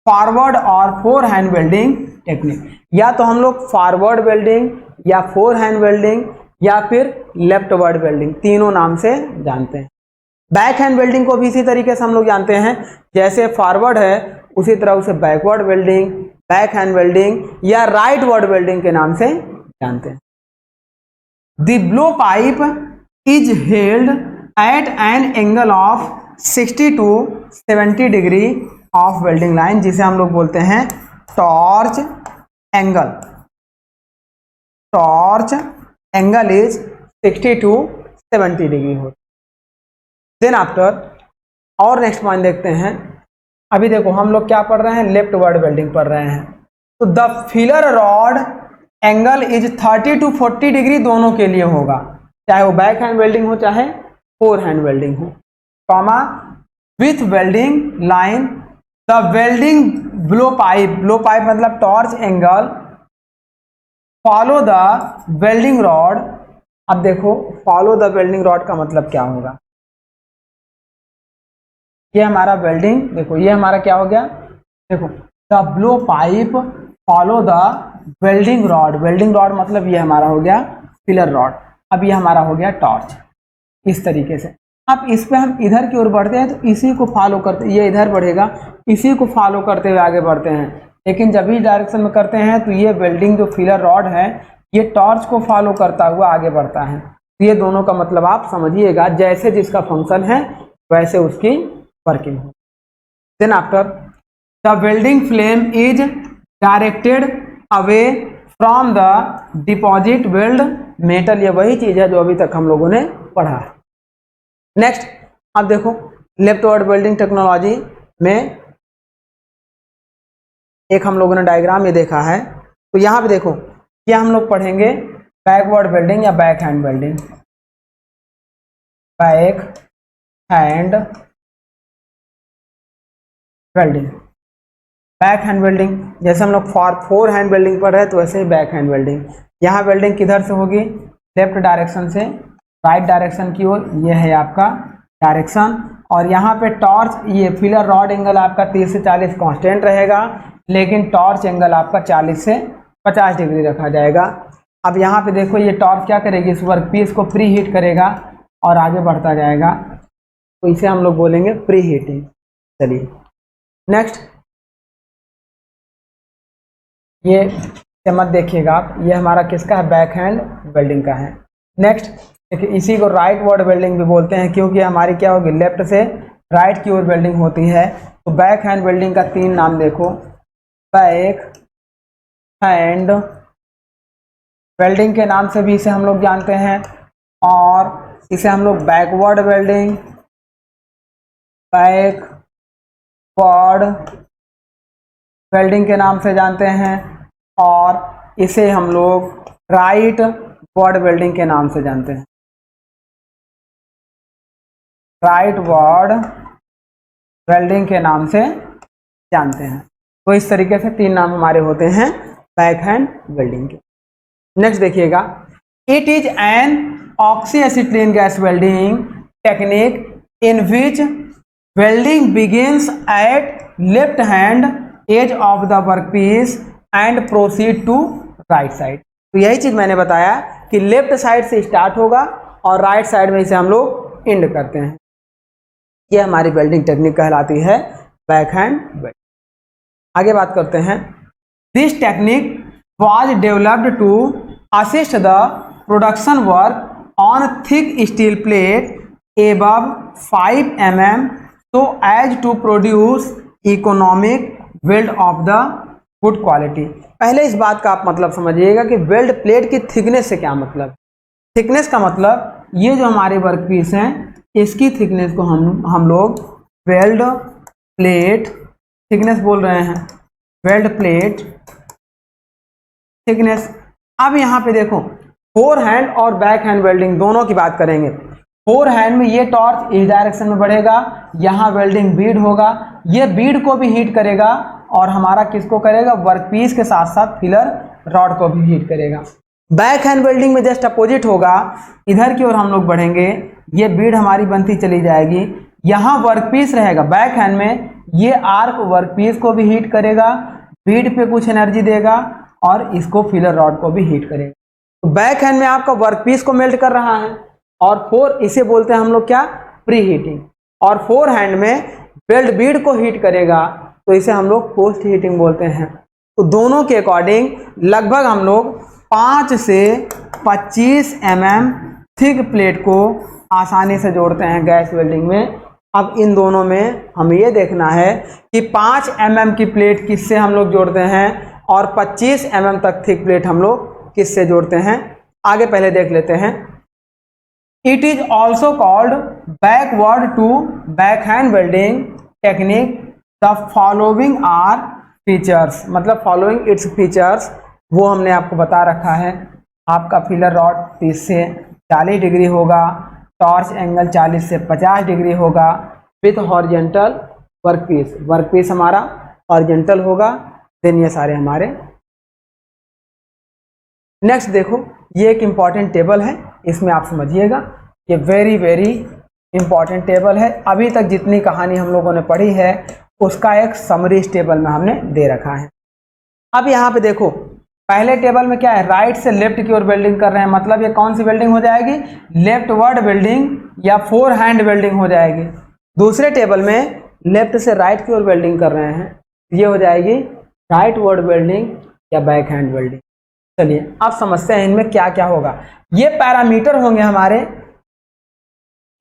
फॉरवर्ड और फोर हैंड वेल्डिंग टेक्निक। या तो हम लोग फॉरवर्ड वेल्डिंग या फोर हैंड वेल्डिंग या फिर लेफ्ट वर्ड वेल्डिंग, तीनों नाम से जानते हैं। बैक हैंड वेल्डिंग को भी इसी तरीके से हम लोग जानते हैं, जैसे फॉरवर्ड है उसी तरह उसे backward welding, back hand welding या राइट वर्ड वेल्डिंग के नाम से जानते हैं। The blow pipe is held at an angle of 60 to 70 degree of welding line, जिसे हम लोग बोलते हैं torch angle. Torch angle is 60 to 70 degree हो। देन आफ्टर और नेक्स्ट पॉइंट देखते हैं। अभी देखो हम लोग क्या पढ़ रहे हैं, लेफ्ट वर्ड वेल्डिंग पढ़ रहे हैं। तो the filler rod angle is 30 to 40 degree दोनों के लिए होगा, चाहे वो बैक हैंड वेल्डिंग हो चाहे फोर हैंड वेल्डिंग हो, comma with welding line the welding blow pipe मतलब torch angle follow the welding rod. अब देखो फॉलो द वेल्डिंग रॉड का मतलब क्या होगा, ये हमारा वेल्डिंग, देखो ये हमारा क्या हो गया, देखो the blow pipe follow the welding rod मतलब ये हमारा हो गया फिलर रॉड। अब ये हमारा हो गया टॉर्च, इस तरीके से। अब इस पे हम इधर की ओर बढ़ते हैं तो इसी को फॉलो करते, ये इधर बढ़ेगा, इसी को फॉलो करते हुए आगे बढ़ते हैं। लेकिन जब इस डायरेक्शन में करते हैं तो ये वेल्डिंग जो फिलर रॉड है ये टॉर्च को फॉलो करता हुआ आगे बढ़ता है। तो ये दोनों का मतलब आप समझिएगा, जैसे जिसका फंक्शन है वैसे उसकी वर्किंग हो। Then after the welding flame is directed away from the deposit weld metal. ये वही चीज है जो अभी तक हम लोगों ने पढ़ा है। नेक्स्ट अब देखो लेफ्ट वर्ड वेल्डिंग टेक्नोलॉजी में एक हम लोगों ने डायग्राम ये देखा है। तो यहाँ पे देखो ये हम लोग पढ़ेंगे बैकवर्ड वेल्डिंग या back hand welding. Back hand welding, back hand welding जैसे हम लोग फोर हैंड वेल्डिंग पर है तो वैसे ही बैक हैंड वेल्डिंग। यहाँ वेल्डिंग किधर से होगी, लेफ्ट डायरेक्शन से राइट डायरेक्शन की ओर, ये है आपका डायरेक्शन। और यहाँ पे टॉर्च, ये फिलर रॉड एंगल आपका 30 से 40 कांस्टेंट रहेगा, लेकिन टॉर्च एंगल आपका 40 से 50 डिग्री रखा जाएगा। अब यहाँ पे देखो ये टॉर्च क्या करेगी, इस वर्कपीस को प्री हीट करेगा और आगे बढ़ता जाएगा, तो इसे हम लोग बोलेंगे प्री हीटिंग। चलिए नेक्स्ट, ये मत देखिएगा आप, ये हमारा किसका है, बैक हैंड वेल्डिंग का है। नेक्स्ट देखिए, इसी को राइट वर्ड वेल्डिंग भी बोलते हैं, क्योंकि हमारी क्या होगी, लेफ्ट से राइट की ओर वेल्डिंग होती है। तो बैक हैंड वेल्डिंग का 3 नाम देखो, बैक हैंड वेल्डिंग के नाम से भी इसे हम लोग जानते हैं, और इसे हम लोग बैकवर्ड वेल्डिंग, बैकवर्ड वेल्डिंग के नाम से जानते हैं, और इसे हम लोग राइट वर्ड वेल्डिंग के नाम से जानते हैं, राइट वर्ड वेल्डिंग के नाम से जानते हैं। तो इस तरीके से 3 नाम हमारे होते हैं बैक हैंड वेल्डिंग के। नेक्स्ट देखिएगा, it is an oxyacetylene gas welding technique in which welding begins at left hand edge of the workpiece and proceed to right side. तो यही चीज मैंने बताया कि लेफ्ट साइड से स्टार्ट होगा और राइट साइड में इसे हम लोग एंड करते हैं। ये हमारी वेल्डिंग टेक्निक कहलाती है बैक हैंड वेल्डिंग। आगे बात करते हैं, this technique was developed to assist the production work on thick steel plate above 5 mm so as to produce economic weld of the good quality। पहले इस बात का आप मतलब समझिएगा कि वेल्ड प्लेट की थिकनेस से क्या मतलब। थिकनेस का मतलब ये जो हमारे वर्क पीस हैं इसकी थिकनेस को हम लोग वेल्ड प्लेट थिकनेस बोल रहे हैं, वेल्ड प्लेट थिकनेस। अब यहाँ पे देखो फोर हैंड और बैक हैंड वेल्डिंग दोनों की बात करेंगे। फोर हैंड में ये टॉर्च इस डायरेक्शन में बढ़ेगा, यहाँ वेल्डिंग बीड होगा, ये बीड को भी हीट करेगा और हमारा किसको करेगा, वर्कपीस के साथ साथ फिलर रॉड को भी हीट करेगा। बैक हैंड वेल्डिंग में जस्ट अपोजिट होगा, इधर की ओर हम लोग बढ़ेंगे, ये बीड हमारी बनती चली जाएगी, यहाँ वर्कपीस रहेगा। बैक हैंड में ये आर्क वर्कपीस को भी हीट करेगा, बीड पे कुछ एनर्जी देगा और इसको फिलर रॉड को भी हीट करेगा। तो बैक हैंड में आपका वर्कपीस को मेल्ट कर रहा है, और इसे बोलते हैं हम लोग क्या, प्री हीटिंग। और फोर हैंड में वेल्ड बीड को हीट करेगा, तो इसे हम लोग पोस्ट हीटिंग बोलते हैं। तो दोनों के अकॉर्डिंग लगभग हम लोग 5 से 25 mm थिक प्लेट को आसानी से जोड़ते हैं गैस वेल्डिंग में। अब इन दोनों में हम ये देखना है कि 5 mm की प्लेट किससे हम लोग जोड़ते हैं और 25 mm तक थिक प्लेट हम लोग किससे जोड़ते हैं। आगे पहले देख लेते हैं। It is also called backward to backhand welding technique. The following are features, मतलब फॉलोइंग इट्स फीचर्स वो हमने आपको बता रखा है। आपका फिलर रॉड 30 से 40 डिग्री होगा, टॉर्च एंगल 40 से 50 डिग्री होगा, विथ हॉरिजेंटल वर्कपीस, वर्कपीस हमारा हॉरिजेंटल होगा। देन ये सारे हमारे। नेक्स्ट देखो, ये एक इम्पॉर्टेंट टेबल है, इसमें आप समझिएगा, ये वेरी वेरी इंपॉर्टेंट टेबल है। अभी तक जितनी कहानी हम लोगों ने पढ़ी है उसका एक समरी इस टेबल में हमने दे रखा है। अब यहाँ पे देखो, पहले टेबल में क्या है, राइट से लेफ्ट की ओर वेल्डिंग कर रहे हैं, मतलब ये कौन सी वेल्डिंग हो जाएगी, लेफ्ट वर्ड वेल्डिंग या 4 हैंड वेल्डिंग हो जाएगी। दूसरे टेबल में लेफ्ट से राइट की ओर वेल्डिंग कर रहे हैं, ये हो जाएगी राइट वर्ड वेल्डिंग या बैक हैंड वेल्डिंग। चलिए अब समझते हैं इनमें क्या क्या होगा। ये पैरामीटर होंगे हमारे,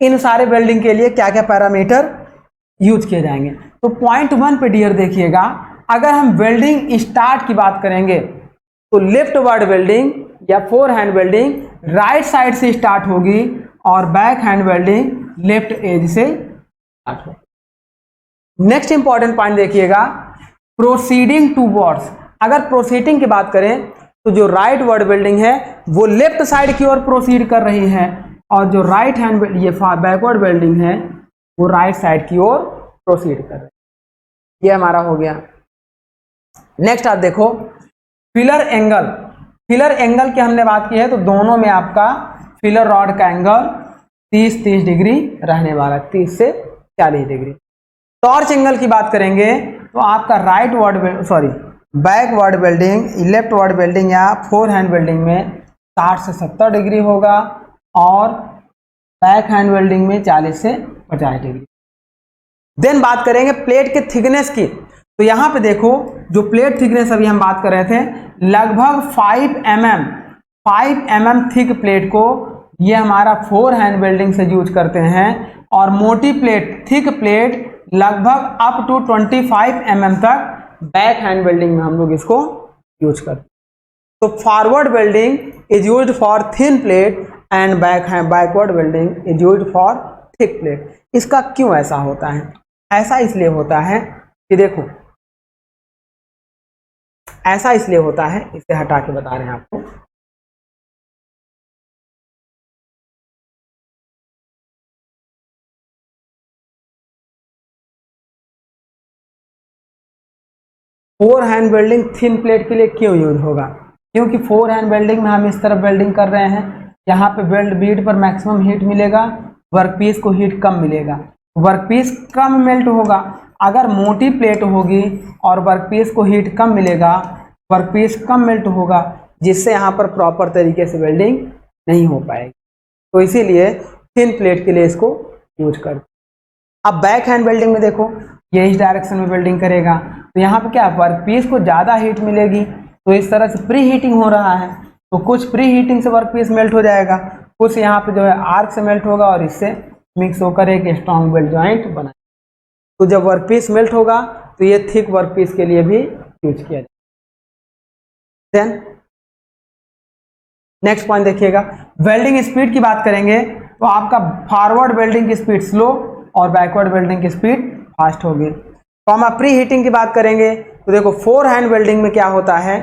इन सारे वेल्डिंग के लिए क्या क्या पैरामीटर यूज किए जाएंगे। तो पॉइंट 1 पे डियर देखिएगा, अगर हम वेल्डिंग स्टार्ट की बात करेंगे तो लेफ्ट वर्ड वेल्डिंग या 4 हैंड वेल्डिंग राइट साइड से स्टार्ट होगी और back hand welding left edge से स्टार्ट होगी। नेक्स्ट इंपॉर्टेंट पॉइंट देखिएगा, प्रोसीडिंग टू वर्ड्स। अगर प्रोसीडिंग की बात करें तो जो राइट वर्ड वेल्डिंग है वो लेफ्ट साइड की ओर प्रोसीड कर रही है और जो राइट हैंड ये बैकवर्ड वेल्डिंग है वो राइट साइड की ओर प्रोसीड कर रही है। ये हमारा हो गया। नेक्स्ट आप देखो, फिलर एंगल। फिलर एंगल की हमने बात की है तो दोनों में आपका फिलर रॉड का एंगल 30 डिग्री रहने वाला, 30 से 40 डिग्री। टॉर्च एंगल की बात करेंगे तो आपका back word welding, left word welding या 4 हैंड वेल्डिंग में 60 से 70 डिग्री होगा और बैक हैंड वेल्डिंग में 40 से 50 डिग्री। देन बात करेंगे प्लेट के थिकनेस की, तो यहाँ पे देखो जो प्लेट थिकनेस अभी हम बात कर रहे थे, लगभग 5 mm थिक प्लेट को ये हमारा 4 हैंड वेल्डिंग से यूज करते हैं और मोटी प्लेट थिक प्लेट लगभग अप टू 25 mm तक बैक हैंड वेल्डिंग में हम लोग इसको यूज करते हैं। तो forward welding is used for thin plate and backward welding is used for thick plate. इसका क्यों ऐसा होता है? ऐसा इसलिए होता है कि देखो, ऐसा इसलिए होता है, इसे हटा के बता रहे हैं आपको। Four hand welding thin plate के लिए क्यों यूज होगा? क्योंकि 4 हैंड वेल्डिंग में हम इस तरफ वेल्डिंग कर रहे हैं, यहाँ पे वेल्ड बीट पर मैक्सिमम हीट मिलेगा, वर्कपीस को हीट कम मिलेगा, वर्कपीस कम मेल्ट होगा। अगर मोटी प्लेट होगी और वर्कपीस को हीट कम मिलेगा, वर्कपीस कम मेल्ट होगा, जिससे यहाँ पर प्रॉपर तरीके से वेल्डिंग नहीं हो पाएगी। तो इसीलिए थिन प्लेट के लिए इसको यूज करते। अब बैक हैंड वेल्डिंग में देखो, ये इस डायरेक्शन में वेल्डिंग करेगा तो यहाँ पे क्या, वर्कपीस को ज़्यादा हीट मिलेगी, तो इस तरह से प्री हीटिंग हो रहा है, तो कुछ प्री हीटिंग से वर्कपीस मेल्ट हो जाएगा, कुछ यहाँ पे जो है आर्क से मेल्ट होगा और इससे मिक्स होकर एक स्ट्रॉन्ग वेल्ड जॉइंट बना। तो जब वर्कपीस मेल्ट होगा तो ये थिक वर्कपीस के लिए भी यूज किया जाए। देन नेक्स्ट पॉइंट देखिएगा, वेल्डिंग स्पीड की बात करेंगे तो आपका फॉरवर्ड वेल्डिंग की स्पीड स्लो और बैकवर्ड वेल्डिंग की स्पीड फास्ट होगी। तो हम प्री हीटिंग की बात करेंगे तो देखो 4 हैंड वेल्डिंग में क्या होता है,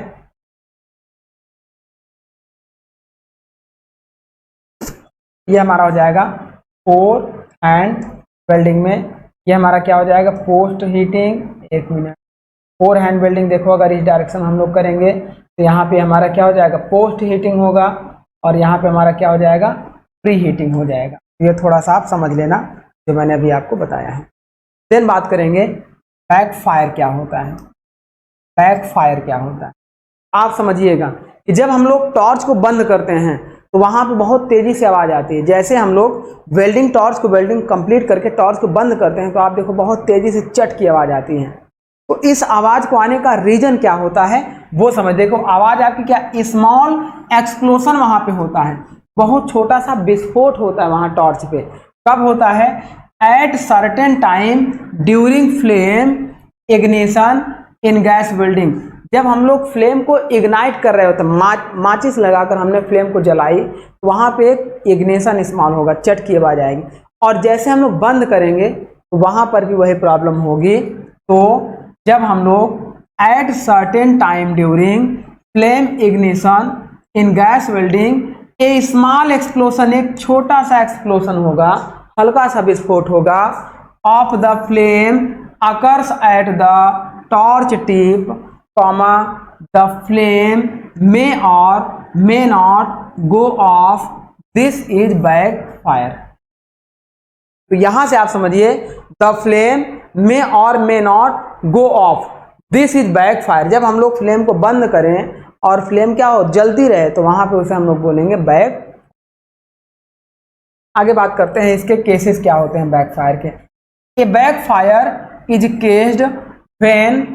ये हमारा हो जाएगा 4 हैंड वेल्डिंग में, ये हमारा क्या हो जाएगा, पोस्ट हीटिंग। एक मिनट, 4 हैंड वेल्डिंग देखो, अगर इस डायरेक्शन हम लोग करेंगे तो यहाँ पे हमारा क्या हो जाएगा, पोस्ट हीटिंग होगा और यहाँ पे हमारा क्या हो जाएगा, प्री हीटिंग हो जाएगा। ये थोड़ा सा आप समझ लेना जो मैंने अभी आपको बताया है। देन बात करेंगे बैक फायर क्या होता है। बैक फायर क्या होता है, आप समझिएगा कि जब हम लोग टॉर्च को बंद करते हैं तो वहाँ पे बहुत तेज़ी से आवाज़ आती है। जैसे हम लोग वेल्डिंग टॉर्च को वेल्डिंग कंप्लीट करके टॉर्च को बंद करते हैं तो आप देखो बहुत तेज़ी से चट की आवाज़ आती है। तो इस आवाज़ को आने का रीज़न क्या होता है, वो समझ। देखो आवाज आपकी क्या, स्मॉल एक्सप्लोशन वहां पे होता है, बहुत छोटा सा विस्फोट होता है वहां टॉर्च पे। कब होता है? Eight certain time during flame ignition in gas building. जब हम लोग फ्लेम को इग्नाइट कर रहे होते हैं, माचिस लगाकर हमने फ्लेम को जलाई, तो वहां पे एक इग्निशन स्मॉल होगा, चट की आवाज आएगी। और जैसे हम लोग बंद करेंगे तो वहां पर भी वही प्रॉब्लम होगी। तो जब हम लोग at certain time during flame ignition in gas building a small explosion, एक छोटा सा एक्सप्लोशन होगा, हल्का सा विस्फोट होगा, off the flame occurs at the torch tip, comma the flame may or may not go off, this is backfire. तो यहां से आप समझिए the flame may or may not go off, this is backfire. जब हम लोग flame को बंद करें और फ्लेम क्या हो, जलती रहे, तो वहां पे उसे हम लोग बोलेंगे बैक। आगे बात करते हैं इसके केसेस क्या होते हैं बैकफायर के। A backfire is caused when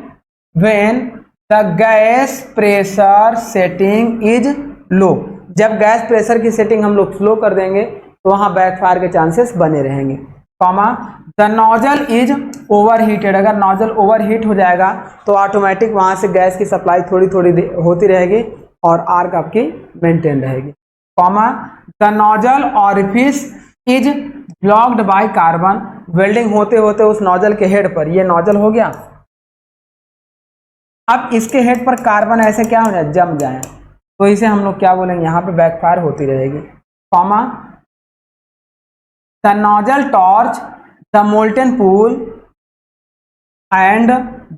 the gas pressure setting is low. जब गैस प्रेशर की सेटिंग हम लोग स्लो कर देंगे तो वहां बैकफायर के चांसेस बने रहेंगे। Comma the nozzle is overheated, अगर नोजल ओवरहीट हो जाएगा तो ऑटोमेटिक वहां से गैस की सप्लाई थोड़ी थोड़ी होती रहेगी और आर्क आपकी मेंटेन रहेगी। Comma the nozzle orifice is blocked by carbon, welding होते होते उस नोजल के हेड पर, ये नोजल हो गया, अब इसके हेड पर कार्बन ऐसे क्या हो जाए, जम जाए, तो इसे हम लोग क्या बोलेंगे, यहाँ पे बैकफायर होती रहेगी। Comma the nozzle torch the molten pool and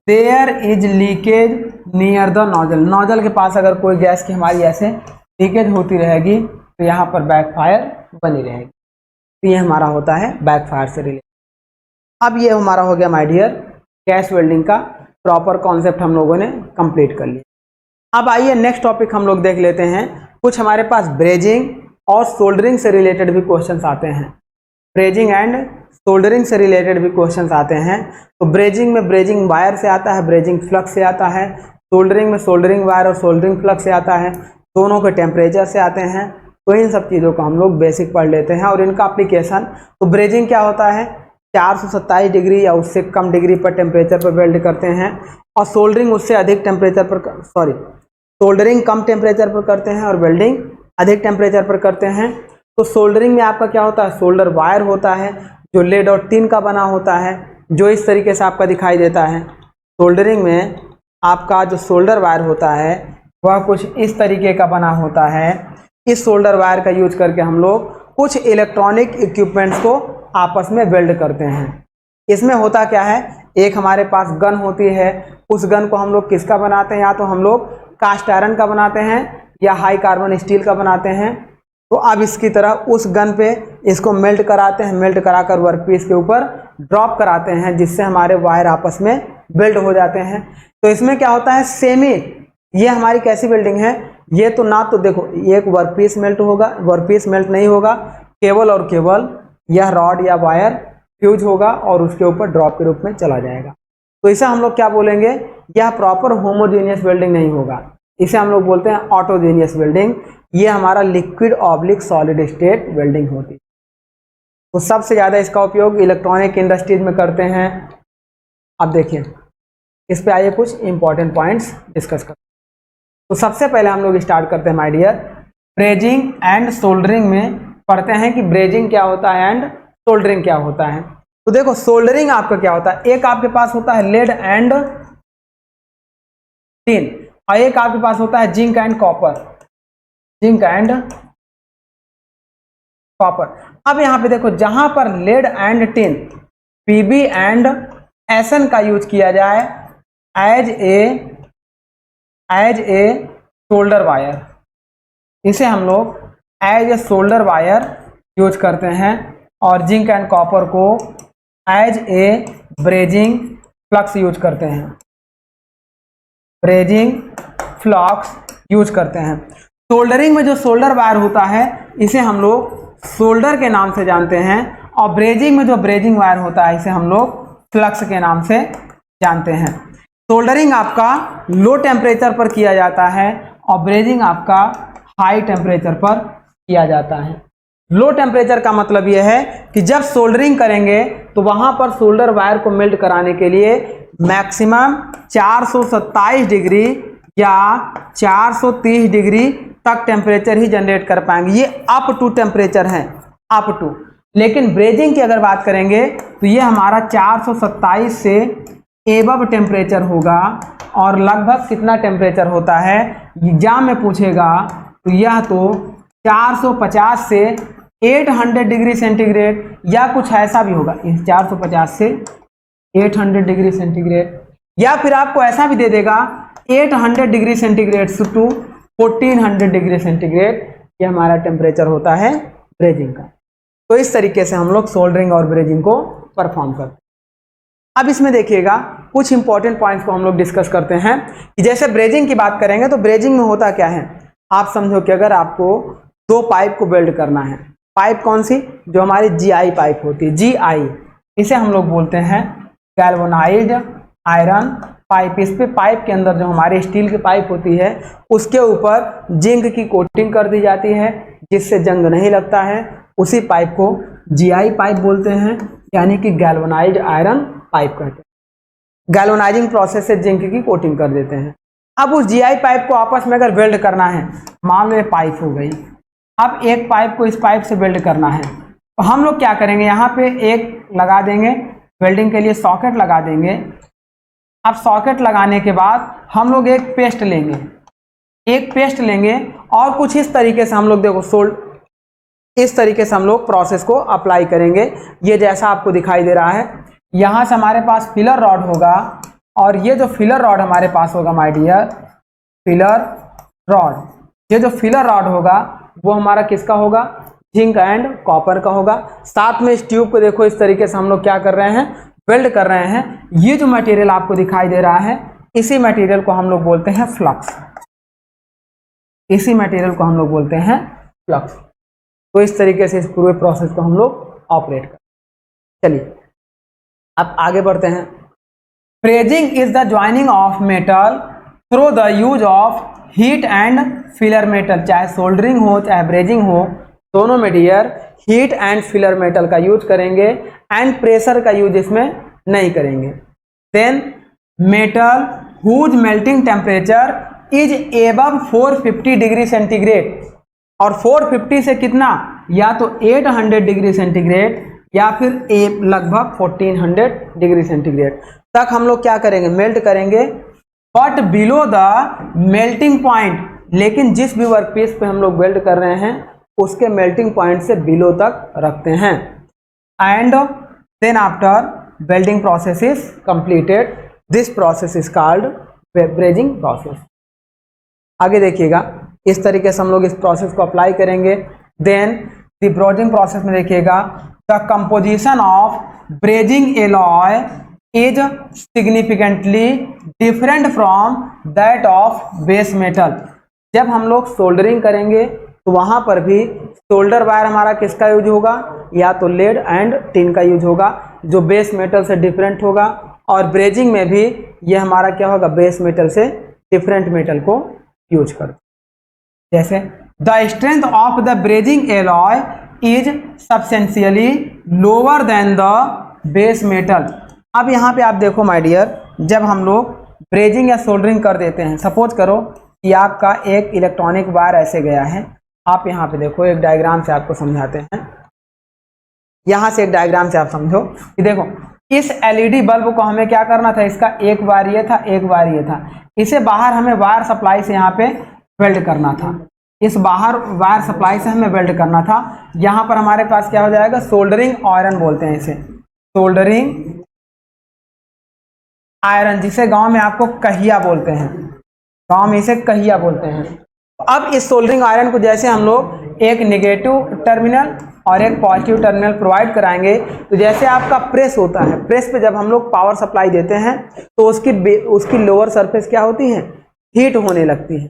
there is leakage near the nozzle, nozzle के पास अगर कोई गैस की हमारी ऐसे लीकेज होती रहेगी तो यहाँ पर बैकफायर बनी रहेगी। तो ये हमारा होता है बैकफायर से रिलेटेड। अब ये हमारा हो गया माय डियर गैस वेल्डिंग का प्रॉपर कॉन्सेप्ट हम लोगों ने कंप्लीट कर लिया। अब आइए नेक्स्ट टॉपिक हम लोग देख लेते हैं। कुछ हमारे पास ब्रेजिंग और सोल्डरिंग से रिलेटेड भी क्वेश्चंस आते हैं, ब्रेजिंग एंड सोल्डरिंग से रिलेटेड भी क्वेश्चंस आते हैं। तो ब्रेजिंग में ब्रेजिंग वायर से आता है, ब्रेजिंग फ्लक्स से आता है, सोल्डरिंग में सोल्डरिंग वायर और सोल्डरिंग फ्लक्स से आता है, दोनों के टेम्परेचर से आते हैं। तो इन सब चीज़ों को हम लोग बेसिक पढ़ लेते हैं और इनका एप्लीकेशन। तो ब्रेजिंग क्या होता है, 427 डिग्री या उससे कम डिग्री पर टेम्परेचर पर वेल्ड करते हैं, और सोल्डरिंग उससे अधिक टेम्परेचर पर, सोल्डरिंग कम टेम्परेचर पर करते हैं और वेल्डिंग अधिक टेम्परेचर पर करते हैं। तो सोल्डरिंग में आपका क्या होता है, सोल्डर वायर होता है जो लेड और टिन का बना होता है, जो इस तरीके से आपका दिखाई देता है। सोल्डरिंग में आपका जो सोल्डर वायर होता है वह कुछ इस तरीके का बना होता है। इस सोल्डर वायर का यूज करके हम लोग कुछ इलेक्ट्रॉनिक इक्विपमेंट्स को आपस में वेल्ड करते हैं। इसमें होता क्या है, एक हमारे पास गन होती है, उस गन को हम लोग किसका बनाते हैं, या तो हम लोग कास्ट आयरन का बनाते हैं या हाई कार्बन स्टील का बनाते हैं। तो अब इसकी तरह उस गन पे इसको मेल्ट कराते हैं, मेल्ट कराकर वर्कपीस के ऊपर ड्रॉप कराते हैं, जिससे हमारे वायर आपस में वेल्ड हो जाते हैं। तो इसमें क्या होता है, सेमी, ये हमारी कैसी वेल्डिंग है, ये तो ना तो देखो एक वर्कपीस मेल्ट होगा, वर्कपीस मेल्ट नहीं होगा, केवल और केवल यह रॉड या वायर फ्यूज होगा और उसके ऊपर ड्रॉप के रूप में चला जाएगा। तो इसे हम लोग क्या बोलेंगे, यह प्रॉपर होमोजेनियस वेल्डिंग नहीं होगा, इसे हम लोग बोलते हैं ऑटोजेनियस वेल्डिंग। ये हमारा liquid oblique solid state welding होती है। तो सबसे ज़्यादा इसका उपयोग इलेक्ट्रॉनिक इंडस्ट्रीज में करते हैं। अब देखिए इस पे आइए कुछ इंपॉर्टेंट पॉइंट्स डिस्कस करते हैं। तो सबसे पहले हम लोग स्टार्ट करते हैं my dear, brazing and soldering में पढ़ते हैं कि ब्रेजिंग क्या होता है एंड सोल्डरिंग क्या होता है। तो देखो सोल्डरिंग आपका क्या होता है, एक आपके पास होता है लेड एंड टिन और एक आपके पास होता है zinc and copper, zinc and copper. अब यहां पे देखो जहां पर lead and tin PB and SN का यूज किया जाए एज ए सोल्डर वायर, इसे हम लोग as a solder wire use करते हैं, और जिंक एंड कॉपर को as a brazing flux use करते हैं, ब्रेजिंग फ्लक्स यूज करते हैं। सोल्डरिंग में जो सोल्डर वायर होता है इसे हम लोग सोल्डर के नाम से जानते हैं, और ब्रेजिंग में जो ब्रेजिंग वायर होता है इसे हम लोग फ्लक्स के नाम से जानते हैं। सोल्डरिंग आपका लो टेम्परेचर पर किया जाता है और ब्रेजिंग आपका हाई टेम्परेचर पर किया जाता है। लो टेम्परेचर का मतलब यह है कि जब सोल्डरिंग करेंगे तो वहां पर सोल्डर वायर को मेल्ट कराने के लिए मैक्सिमम 427 डिग्री या 430 डिग्री तक टेम्परेचर ही जनरेट कर पाएंगे। ये अप टू टेम्परेचर है, अप टू। लेकिन ब्रेजिंग की अगर बात करेंगे तो ये हमारा 427 से एबव टेम्परेचर होगा। और लगभग कितना टेम्परेचर होता है एग्जाम में पूछेगा तो यह तो 450 से 800 डिग्री सेंटीग्रेड या कुछ ऐसा भी होगा। 450 से 800 डिग्री सेंटीग्रेड, या फिर आपको ऐसा भी दे देगा 800 degree centigrade to 1400 degree centigrade, ये हमारा टेम्परेचर होता है ब्रेजिंग का। तो इस तरीके से हम लोग सोल्डरिंग और ब्रेजिंग को परफॉर्म करते हैं। अब इसमें देखिएगा कुछ इंपॉर्टेंट पॉइंट्स को हम लोग डिस्कस करते हैं कि जैसे ब्रेजिंग की बात करेंगे तो ब्रेजिंग में होता क्या है। आप समझो कि अगर आपको दो पाइप को वेल्ड करना है, पाइप कौन सी, जो हमारी जीआई पाइप होती है, जीआई, इसे हम लोग बोलते हैं गैल्वेनाइज्ड आयरन पाइप। इस पे पाइप के अंदर जो हमारी स्टील की पाइप होती है उसके ऊपर जिंक की कोटिंग कर दी जाती है जिससे जंग नहीं लगता है। उसी पाइप को जीआई पाइप बोलते हैं, यानी कि गैल्वेनाइज्ड आयरन पाइप कहते हैं। गैल्वेनाइजिंग प्रोसेस से जिंक की कोटिंग कर देते हैं। अब उस जीआई पाइप को आपस में अगर वेल्ड करना है, मान लो ये पाइप हो गई, अब एक पाइप को इस पाइप से वेल्ड करना है तो हम लोग क्या करेंगे, यहाँ पे एक लगा देंगे वेल्डिंग के लिए, सॉकेट लगा देंगे। अब सॉकेट लगाने के बाद हम लोग एक पेस्ट लेंगे और कुछ इस तरीके से हम लोग देखो इस तरीके से हम लोग प्रोसेस को अप्लाई करेंगे। ये जैसा आपको दिखाई दे रहा है, यहाँ से हमारे पास फिलर रॉड होगा और ये जो फिलर रॉड हमारे पास होगा माय डियर, फिलर रॉड, ये जो फिलर रॉड होगा वो हमारा किसका होगा, जिंक एंड कॉपर का होगा। साथ में इस ट्यूब को देखो इस तरीके से हम लोग क्या कर रहे हैं, वेल्ड कर रहे हैं। ये जो मटेरियल आपको दिखाई दे रहा है इसी मटेरियल को हम लोग बोलते हैं फ्लक्स, इसी मटेरियल को हम लोग बोलते हैं फ्लक्स। तो इस तरीके से इस पूरे प्रोसेस को हम लोग ऑपरेट करें। चलिए अब आगे बढ़ते हैं। Brazing is the joining of metal through the use of heat and filler metal. चाहे सोल्डरिंग हो चाहे ब्रेजिंग हो, दोनों में dear heat and filler metal का यूज करेंगे एंड प्रेशर का यूज इसमें नहीं करेंगे। Then metal whose melting temperature is above 450 degree centigrade, और 450 से कितना, या तो 800 डिग्री सेंटीग्रेड या फिर लगभग 1400 डिग्री सेंटीग्रेड तक हम लोग क्या करेंगे, मेल्ट करेंगे। But below the melting point, लेकिन जिस भी वर्क पीस पे हम लोग वेल्ड कर रहे हैं उसके मेल्टिंग पॉइंट से बिलो तक रखते हैं। And then after welding process is completed, this process is called brazing process. आगे देखिएगा इस तरीके से हम लोग इस प्रोसेस को अप्लाई करेंगे। देन द ब्रेजिंग प्रोसेस में देखिएगा the composition of brazing alloy is significantly different from that of base metal. जब हम लोग सोल्डरिंग करेंगे तो वहां पर भी सोल्डर वायर हमारा किसका यूज होगा, या तो लेड एंड टिन का यूज होगा जो बेस मेटल से डिफरेंट होगा। और ब्रेजिंग में भी ये हमारा क्या होगा, बेस मेटल से डिफरेंट मेटल को यूज कर। जैसे the strength of the brazing alloy is substantially lower than the base metal. अब यहाँ पे आप देखो माय डियर, जब हम लोग ब्रेजिंग या सोल्डरिंग कर देते हैं, सपोज करो कि आपका एक इलेक्ट्रॉनिक वायर ऐसे गया है, आप यहाँ पे देखो एक डायग्राम से आपको समझाते हैं। यहाँ से एक डायग्राम से आप समझो कि देखो इस एलईडी बल्ब को हमें क्या करना था, इसका एक वायर ये था, एक वायर ये था, इसे बाहर हमें वायर सप्लाई से यहाँ पे वेल्ड करना था। इस बाहर वायर सप्लाई से हमें वेल्ड करना था। यहाँ पर हमारे पास क्या हो जाएगा, सोल्डरिंग आयरन बोलते हैं इसे, सोल्डरिंग आयरन, जिसे गांव में आपको कहिया बोलते हैं, गांव में इसे कहिया बोलते हैं। अब इस सोल्डरिंग आयरन को जैसे हम लोग एक नेगेटिव टर्मिनल और एक पॉजिटिव टर्मिनल प्रोवाइड कराएंगे, तो जैसे आपका प्रेस होता है, प्रेस पे जब हम लोग पावर सप्लाई देते हैं तो उसकी लोअर सरफेस क्या होती है, हीट होने लगती है।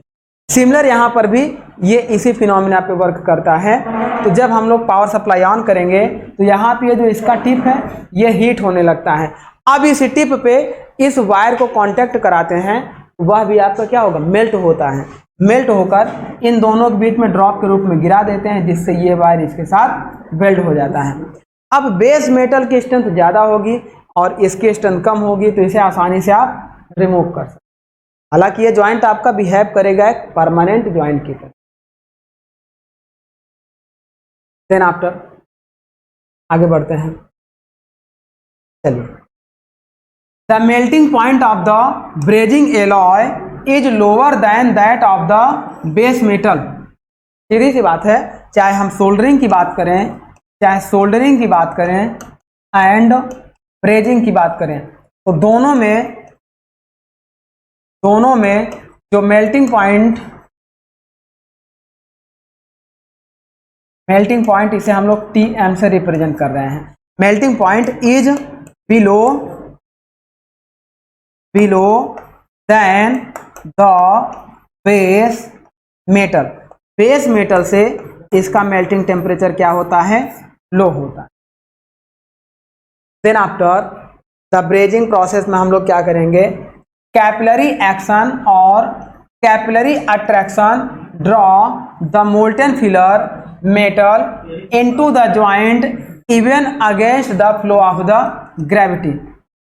सिमिलर यहाँ पर भी ये इसी फिनोमिना पे वर्क करता है। तो जब हम लोग पावर सप्लाई ऑन करेंगे तो यहाँ पे जो इसका टिप है ये हीट होने लगता है। अब इस टिप पे इस वायर को कांटेक्ट कराते हैं वह भी आपका क्या होगा, मेल्ट होता है। मेल्ट होकर इन दोनों के बीच में ड्रॉप के रूप में गिरा देते हैं, जिससे ये वायर इसके साथ वेल्ड हो जाता है। अब बेस मेटल की स्ट्रेंथ ज़्यादा होगी और इसकी स्ट्रेंथ कम होगी, तो इसे आसानी से आप रिमूव कर सकते हैं। हालांकि ये ज्वाइंट आपका बिहेव करेगा एक परमानेंट ज्वाइंट की तरह। देन आफ्टर आगे बढ़ते हैं। चलिए, the melting point of the brazing alloy is lower than that of the base metal. सीधी सी बात है, चाहे हम सोल्डरिंग की बात करें, चाहे सोल्डरिंग की बात करें एंड ब्रेजिंग की बात करें, तो दोनों में जो मेल्टिंग पॉइंट इसे हम लोग Tm से रिप्रेजेंट कर रहे हैं। Melting point is below then the base metal. Base metal से इसका मेल्टिंग टेम्परेचर क्या होता है, लो होता है। Then after the brazing process में हम लोग क्या करेंगे, कैपिलरी एक्शन और capillary attraction draw the molten filler metal into the joint even against the flow of the gravity.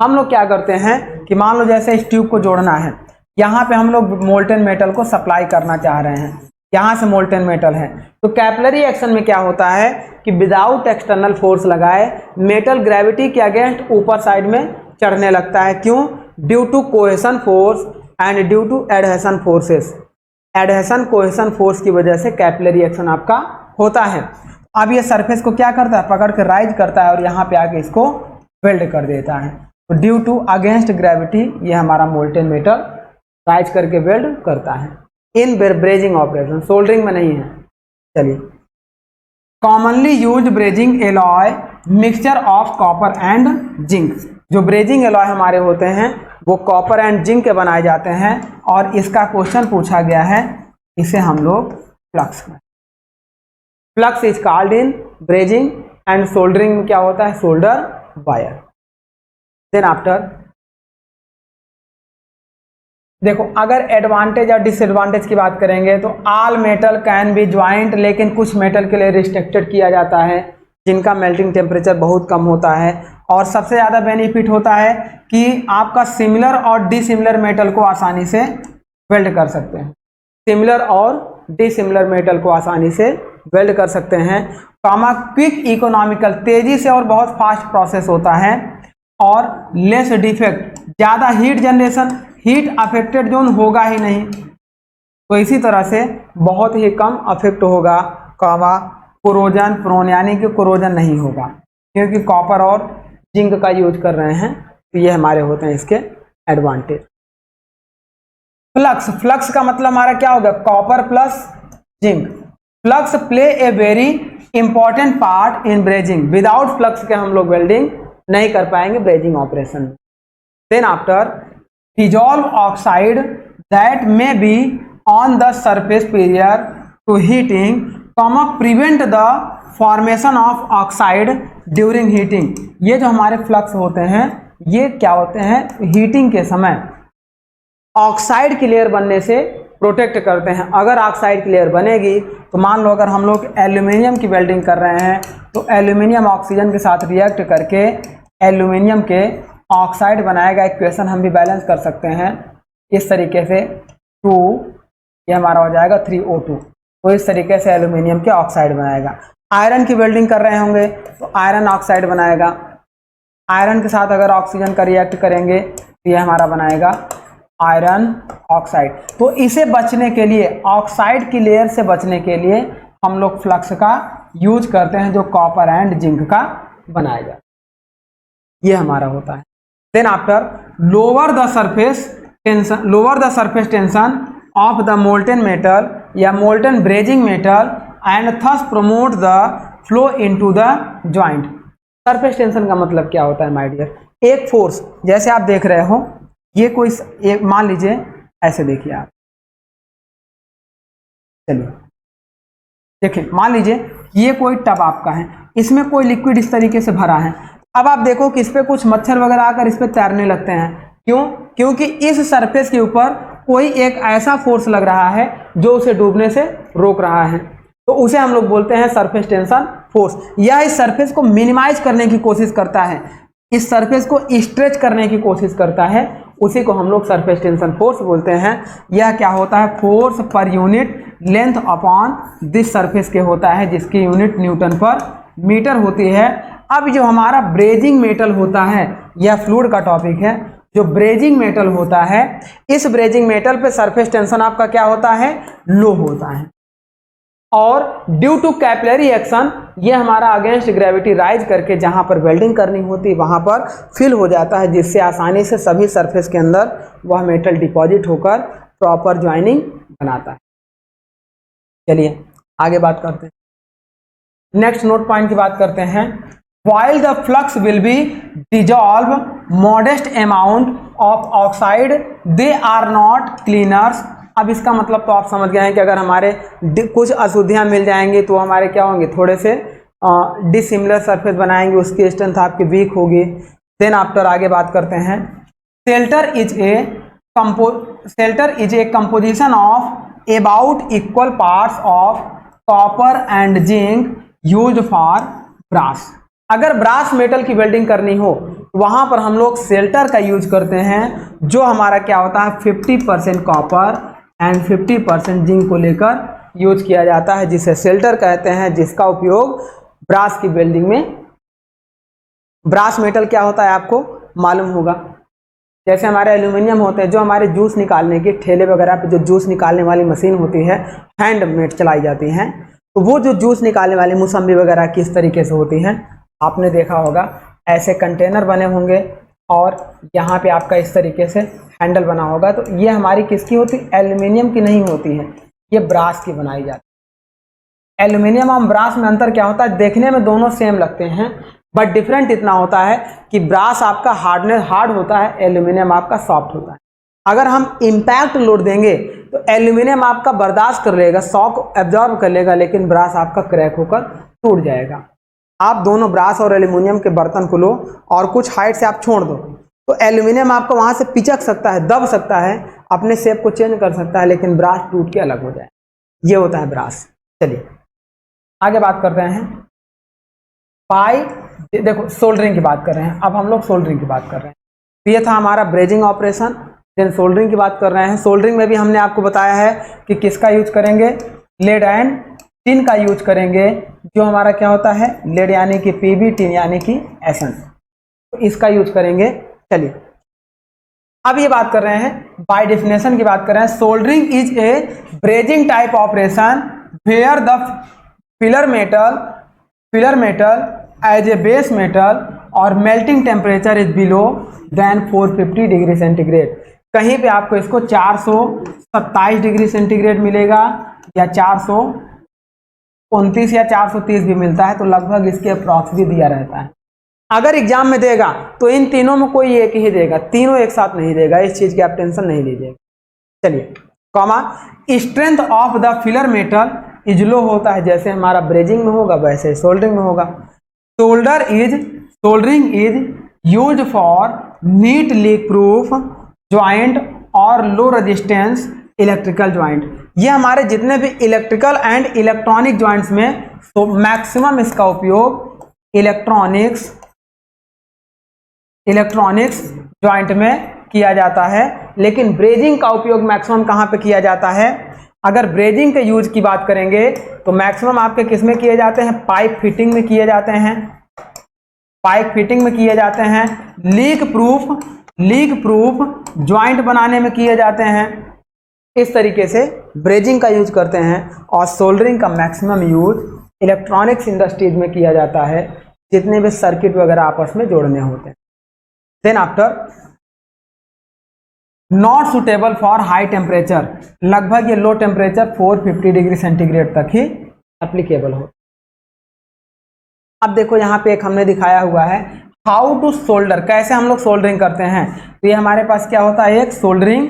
हम लोग क्या करते हैं कि मान लो जैसे इस ट्यूब को जोड़ना है, यहाँ पे हम लोग मोल्टन मेटल को सप्लाई करना चाह रहे हैं, यहाँ से मोल्टन मेटल है, तो कैपिलरी एक्शन में क्या होता है कि विदाउट एक्सटर्नल फोर्स लगाए मेटल ग्रेविटी के अगेंस्ट ऊपर साइड में चढ़ने लगता है। क्यों? Due to cohesion force and due to adhesion forces. Adhesion cohesion force की वजह से कैपिलरी एक्शन आपका होता है। अब ये सरफेस को क्या करता है, पकड़ के राइज करता है और यहाँ पे आके इसको वेल्ड कर देता है। तो ड्यू टू अगेंस्ट ग्रेविटी ये हमारा मोल्टन मेटल राइज करके वेल्ड करता है। इन ब्रेजिंग ऑपरेशन, सोल्डरिंग में नहीं है। चलिए, commonly use brazing alloy mixture of copper and zinc. जो ब्रेजिंग एलॉय हमारे होते हैं वो कॉपर एंड जिंक के बनाए जाते हैं और इसका क्वेश्चन पूछा गया है, इसे हम लोग फ्लक्स में। Flux is called in brazing and soldering में क्या होता है, सोल्डर वायर। देन आफ्टर देखो, अगर एडवांटेज और डिसएडवांटेज की बात करेंगे तो all metal can be joint, लेकिन कुछ मेटल के लिए रिस्ट्रिक्टेड किया जाता है जिनका मेल्टिंग टेम्परेचर बहुत कम होता है। और सबसे ज़्यादा बेनिफिट होता है कि आपका सिमिलर और डिसिमिलर मेटल को आसानी से वेल्ड कर सकते हैं। सिमिलर और डिसिमिलर मेटल को आसानी से वेल्ड कर सकते हैं। क्विक इकोनॉमिकल, तेजी से और बहुत फास्ट प्रोसेस होता है। और लेस डिफेक्ट, ज़्यादा heat generation, heat affected zone होगा ही नहीं, तो इसी तरह से बहुत ही कम अफेक्ट होगा। कोरोजन प्रोन, यानी कि कोरोजन नहीं होगा, क्योंकि कॉपर और जिंक का यूज कर रहे हैं। तो ये हमारे होते हैं इसके एडवांटेज। फ्लक्स का मतलब हमारा क्या होगा, copper plus zinc. Flux play a very important part in brazing. Without flux के हम लोग वेल्डिंग नहीं कर पाएंगे ब्रेजिंग ऑपरेशन में। Then after dissolve oxide that may be on the surface prior to heating, prevent the formation of oxide during heating। ये जो हमारे फ्लक्स होते हैं ये क्या होते हैं, हीटिंग के समय ऑक्साइड की लेयर बनने से प्रोटेक्ट करते हैं। अगर ऑक्साइड की लेयर बनेगी तो मान लो अगर हम लोग एल्यूमिनियम की वेल्डिंग कर रहे हैं तो एल्यूमिनियम ऑक्सीजन के साथ रिएक्ट करके एल्यूमिनियम के ऑक्साइड बनाएगा। इक्वेशन हम भी बैलेंस कर सकते हैं इस तरीके से, 2 ये हमारा हो जाएगा 3O2। तो इस तरीके से एल्यूमिनियम के ऑक्साइड बनाएगा। आयरन की वेल्डिंग कर रहे होंगे तो आयरन ऑक्साइड बनाएगा। आयरन के साथ अगर ऑक्सीजन का रिएक्ट करेंगे तो ये हमारा बनाएगा आयरन ऑक्साइड। तो इसे बचने के लिए, ऑक्साइड की लेयर से बचने के लिए हम लोग फ्लक्स का यूज करते हैं, जो कॉपर एंड जिंक का बनाएगा। ये हमारा होता है। Then after lower the surface tension of the molten metal या molten brazing metal and thus promote the flow into the joint. Surface tension का मतलब क्या होता है माय डियर, एक फोर्स, जैसे आप देख रहे हो ये कोई एक, मान लीजिए ऐसे देखिए आप, चलिए देखिए, मान लीजिए ये कोई टब आपका है, इसमें कोई लिक्विड इस तरीके से भरा है। अब आप देखो कि इस पे कुछ मच्छर वगैरह आकर इस पे तैरने लगते हैं, क्यों? क्योंकि इस सरफेस के ऊपर कोई एक ऐसा फोर्स लग रहा है जो उसे डूबने से रोक रहा है, तो उसे हम लोग बोलते हैं सरफेस टेंशन फोर्स। यह इस सरफेस को मिनिमाइज करने की कोशिश करता है, इस सरफेस को स्ट्रेच करने की कोशिश करता है, उसी को हम लोग सरफेस टेंशन फोर्स बोलते हैं। यह क्या होता है? Force per unit length upon this surface के होता है, जिसकी यूनिट न्यूटन पर मीटर होती है। अब जो हमारा ब्रेजिंग मेटल होता है, यह फ्लूइड का टॉपिक है। जो ब्रेजिंग मेटल होता है, इस ब्रेजिंग मेटल पे सरफेस टेंशन आपका क्या होता है? लो होता है। और ड्यू टू कैपिलरी एक्शन ये हमारा अगेंस्ट ग्रेविटी राइज करके जहां पर वेल्डिंग करनी होती है वहां पर फिल हो जाता है, जिससे आसानी से सभी सरफेस के अंदर वह मेटल डिपॉजिट होकर प्रॉपर ज्वाइनिंग बनाता है। चलिए आगे बात करते हैं। नेक्स्ट नोट पॉइंट की बात करते हैं। While the flux will be dissolve modest amount of oxide, they are not cleaners। अब इसका मतलब तो आप समझ गए हैं कि अगर हमारे कुछ अशुद्धियां मिल जाएंगी तो हमारे क्या होंगे? थोड़े से डिसिमिलर सरफेस बनाएंगे, उसकी स्ट्रेंथ आपकी वीक होगी। देन आफ्टर आगे बात करते हैं। Spelter is a composition of about equal parts of copper and zinc use for brass. अगर ब्रास मेटल की वेल्डिंग करनी हो तो वहां पर हम लोग शेल्टर का यूज करते हैं, जो हमारा क्या होता है? 50% कॉपर एंड 50% जिंक को लेकर यूज किया जाता है, जिसे शेल्टर कहते हैं, जिसका उपयोग ब्रास की वेल्डिंग में। ब्रास मेटल क्या होता है आपको मालूम होगा। जैसे हमारे एल्यूमिनियम होते हैं, जो हमारे जूस निकालने के ठेले वगैरह पे जो जूस निकालने वाली मशीन होती है, हैंडमेड चलाई जाती हैं, तो वो जो जूस निकालने वाली मौसम्बी वगैरह किस तरीके से होती हैं आपने देखा होगा। ऐसे कंटेनर बने होंगे और यहाँ पे आपका इस तरीके से हैंडल बना होगा, तो ये हमारी किसकी होती है? एल्यूमिनियम की नहीं होती है, ये ब्रास की बनाई जाती है। एल्यूमिनियम और ब्रास में अंतर क्या होता है? देखने में दोनों सेम लगते हैं, बट डिफरेंट इतना होता है कि ब्रास आपका हार्ड होता है, एल्यूमिनियम आपका सॉफ्ट होता है। अगर हम इम्पैक्ट लोड देंगे तो एल्यूमिनियम आपका बर्दाश्त कर लेगा, शॉक एब्जॉर्ब कर लेगा, लेकिन ब्रास आपका क्रैक होकर टूट जाएगा। आप दोनों ब्रास और एल्यूमिनियम के बर्तन को लो और कुछ हाइट से आप छोड़ दो, तो एल्यूमिनियम आपको वहां से पिचक सकता है, दब सकता है, अपने शेप को चेंज कर सकता है, लेकिन ब्रास टूट के अलग हो जाए। ये होता है ब्रास। चलिए आगे बात करते हैं। देखो सोल्डरिंग की बात कर रहे हैं, अब हम लोग सोल्डरिंग की बात कर रहे हैं। तो ये था हमारा ब्रेजिंग ऑपरेशन। देन सोल्डरिंग की बात कर रहे हैं। सोल्डरिंग में भी हमने आपको बताया है कि किसका यूज करेंगे? लेड एंड टिन का यूज करेंगे, जो हमारा क्या होता है? लेड यानी कि पीबी, टिन यानी कि एसन, तो इसका यूज करेंगे। चलिए अब ये बात कर रहे हैं, बाय डेफिनेशन की बात कर रहे हैं। Soldering is a brazing type operation where the filler metal as a base metal और melting temperature is below than 450 degree centigrade. कहीं पे आपको इसको 427 डिग्री सेंटीग्रेड मिलेगा, या 429 या 430 भी मिलता है, तो लगभग इसके अप्रॉक्स भी दिया रहता है। अगर एग्जाम में देगा तो इन तीनों में कोई एक ही देगा, तीनों एक साथ नहीं देगा, इस चीज की आप टेंशन नहीं लीजिएगा। चलिए comma, strength of the filler metal is low होता है, जैसे हमारा ब्रेजिंग में होगा वैसे सोल्डरिंग में होगा। Soldering is use for neat leak proof joint और लो रेजिस्टेंस इलेक्ट्रिकल ज्वाइंट। ये हमारे जितने भी इलेक्ट्रिकल एंड इलेक्ट्रॉनिक ज्वाइंट्स में तो मैक्सिमम इसका उपयोग इलेक्ट्रॉनिक्स ज्वाइंट में किया जाता है। लेकिन ब्रेजिंग का उपयोग मैक्सिमम कहाँ पे किया जाता है? अगर ब्रेजिंग के यूज की बात करेंगे तो मैक्सिमम आपके किस में किए जाते हैं? पाइप फिटिंग में किए जाते हैं, लीक प्रूफ ज्वाइंट बनाने में किए जाते हैं। इस तरीके से ब्रेजिंग का यूज करते हैं। और सोल्डरिंग का मैक्सिमम यूज इलेक्ट्रॉनिक्स इंडस्ट्रीज में किया जाता है, जितने भी सर्किट वगैरह आपस में जोड़ने होते हैं। Then after not suitable for high temperature, लगभग ये लो टेम्परेचर 450 डिग्री सेंटीग्रेड तक ही एप्लीकेबल हो। अब देखो यहाँ पे एक हमने दिखाया हुआ है हाउ टू सोल्डर, कैसे हम लोग सोल्डरिंग करते हैं। तो ये हमारे पास क्या होता है? एक सोल्डरिंग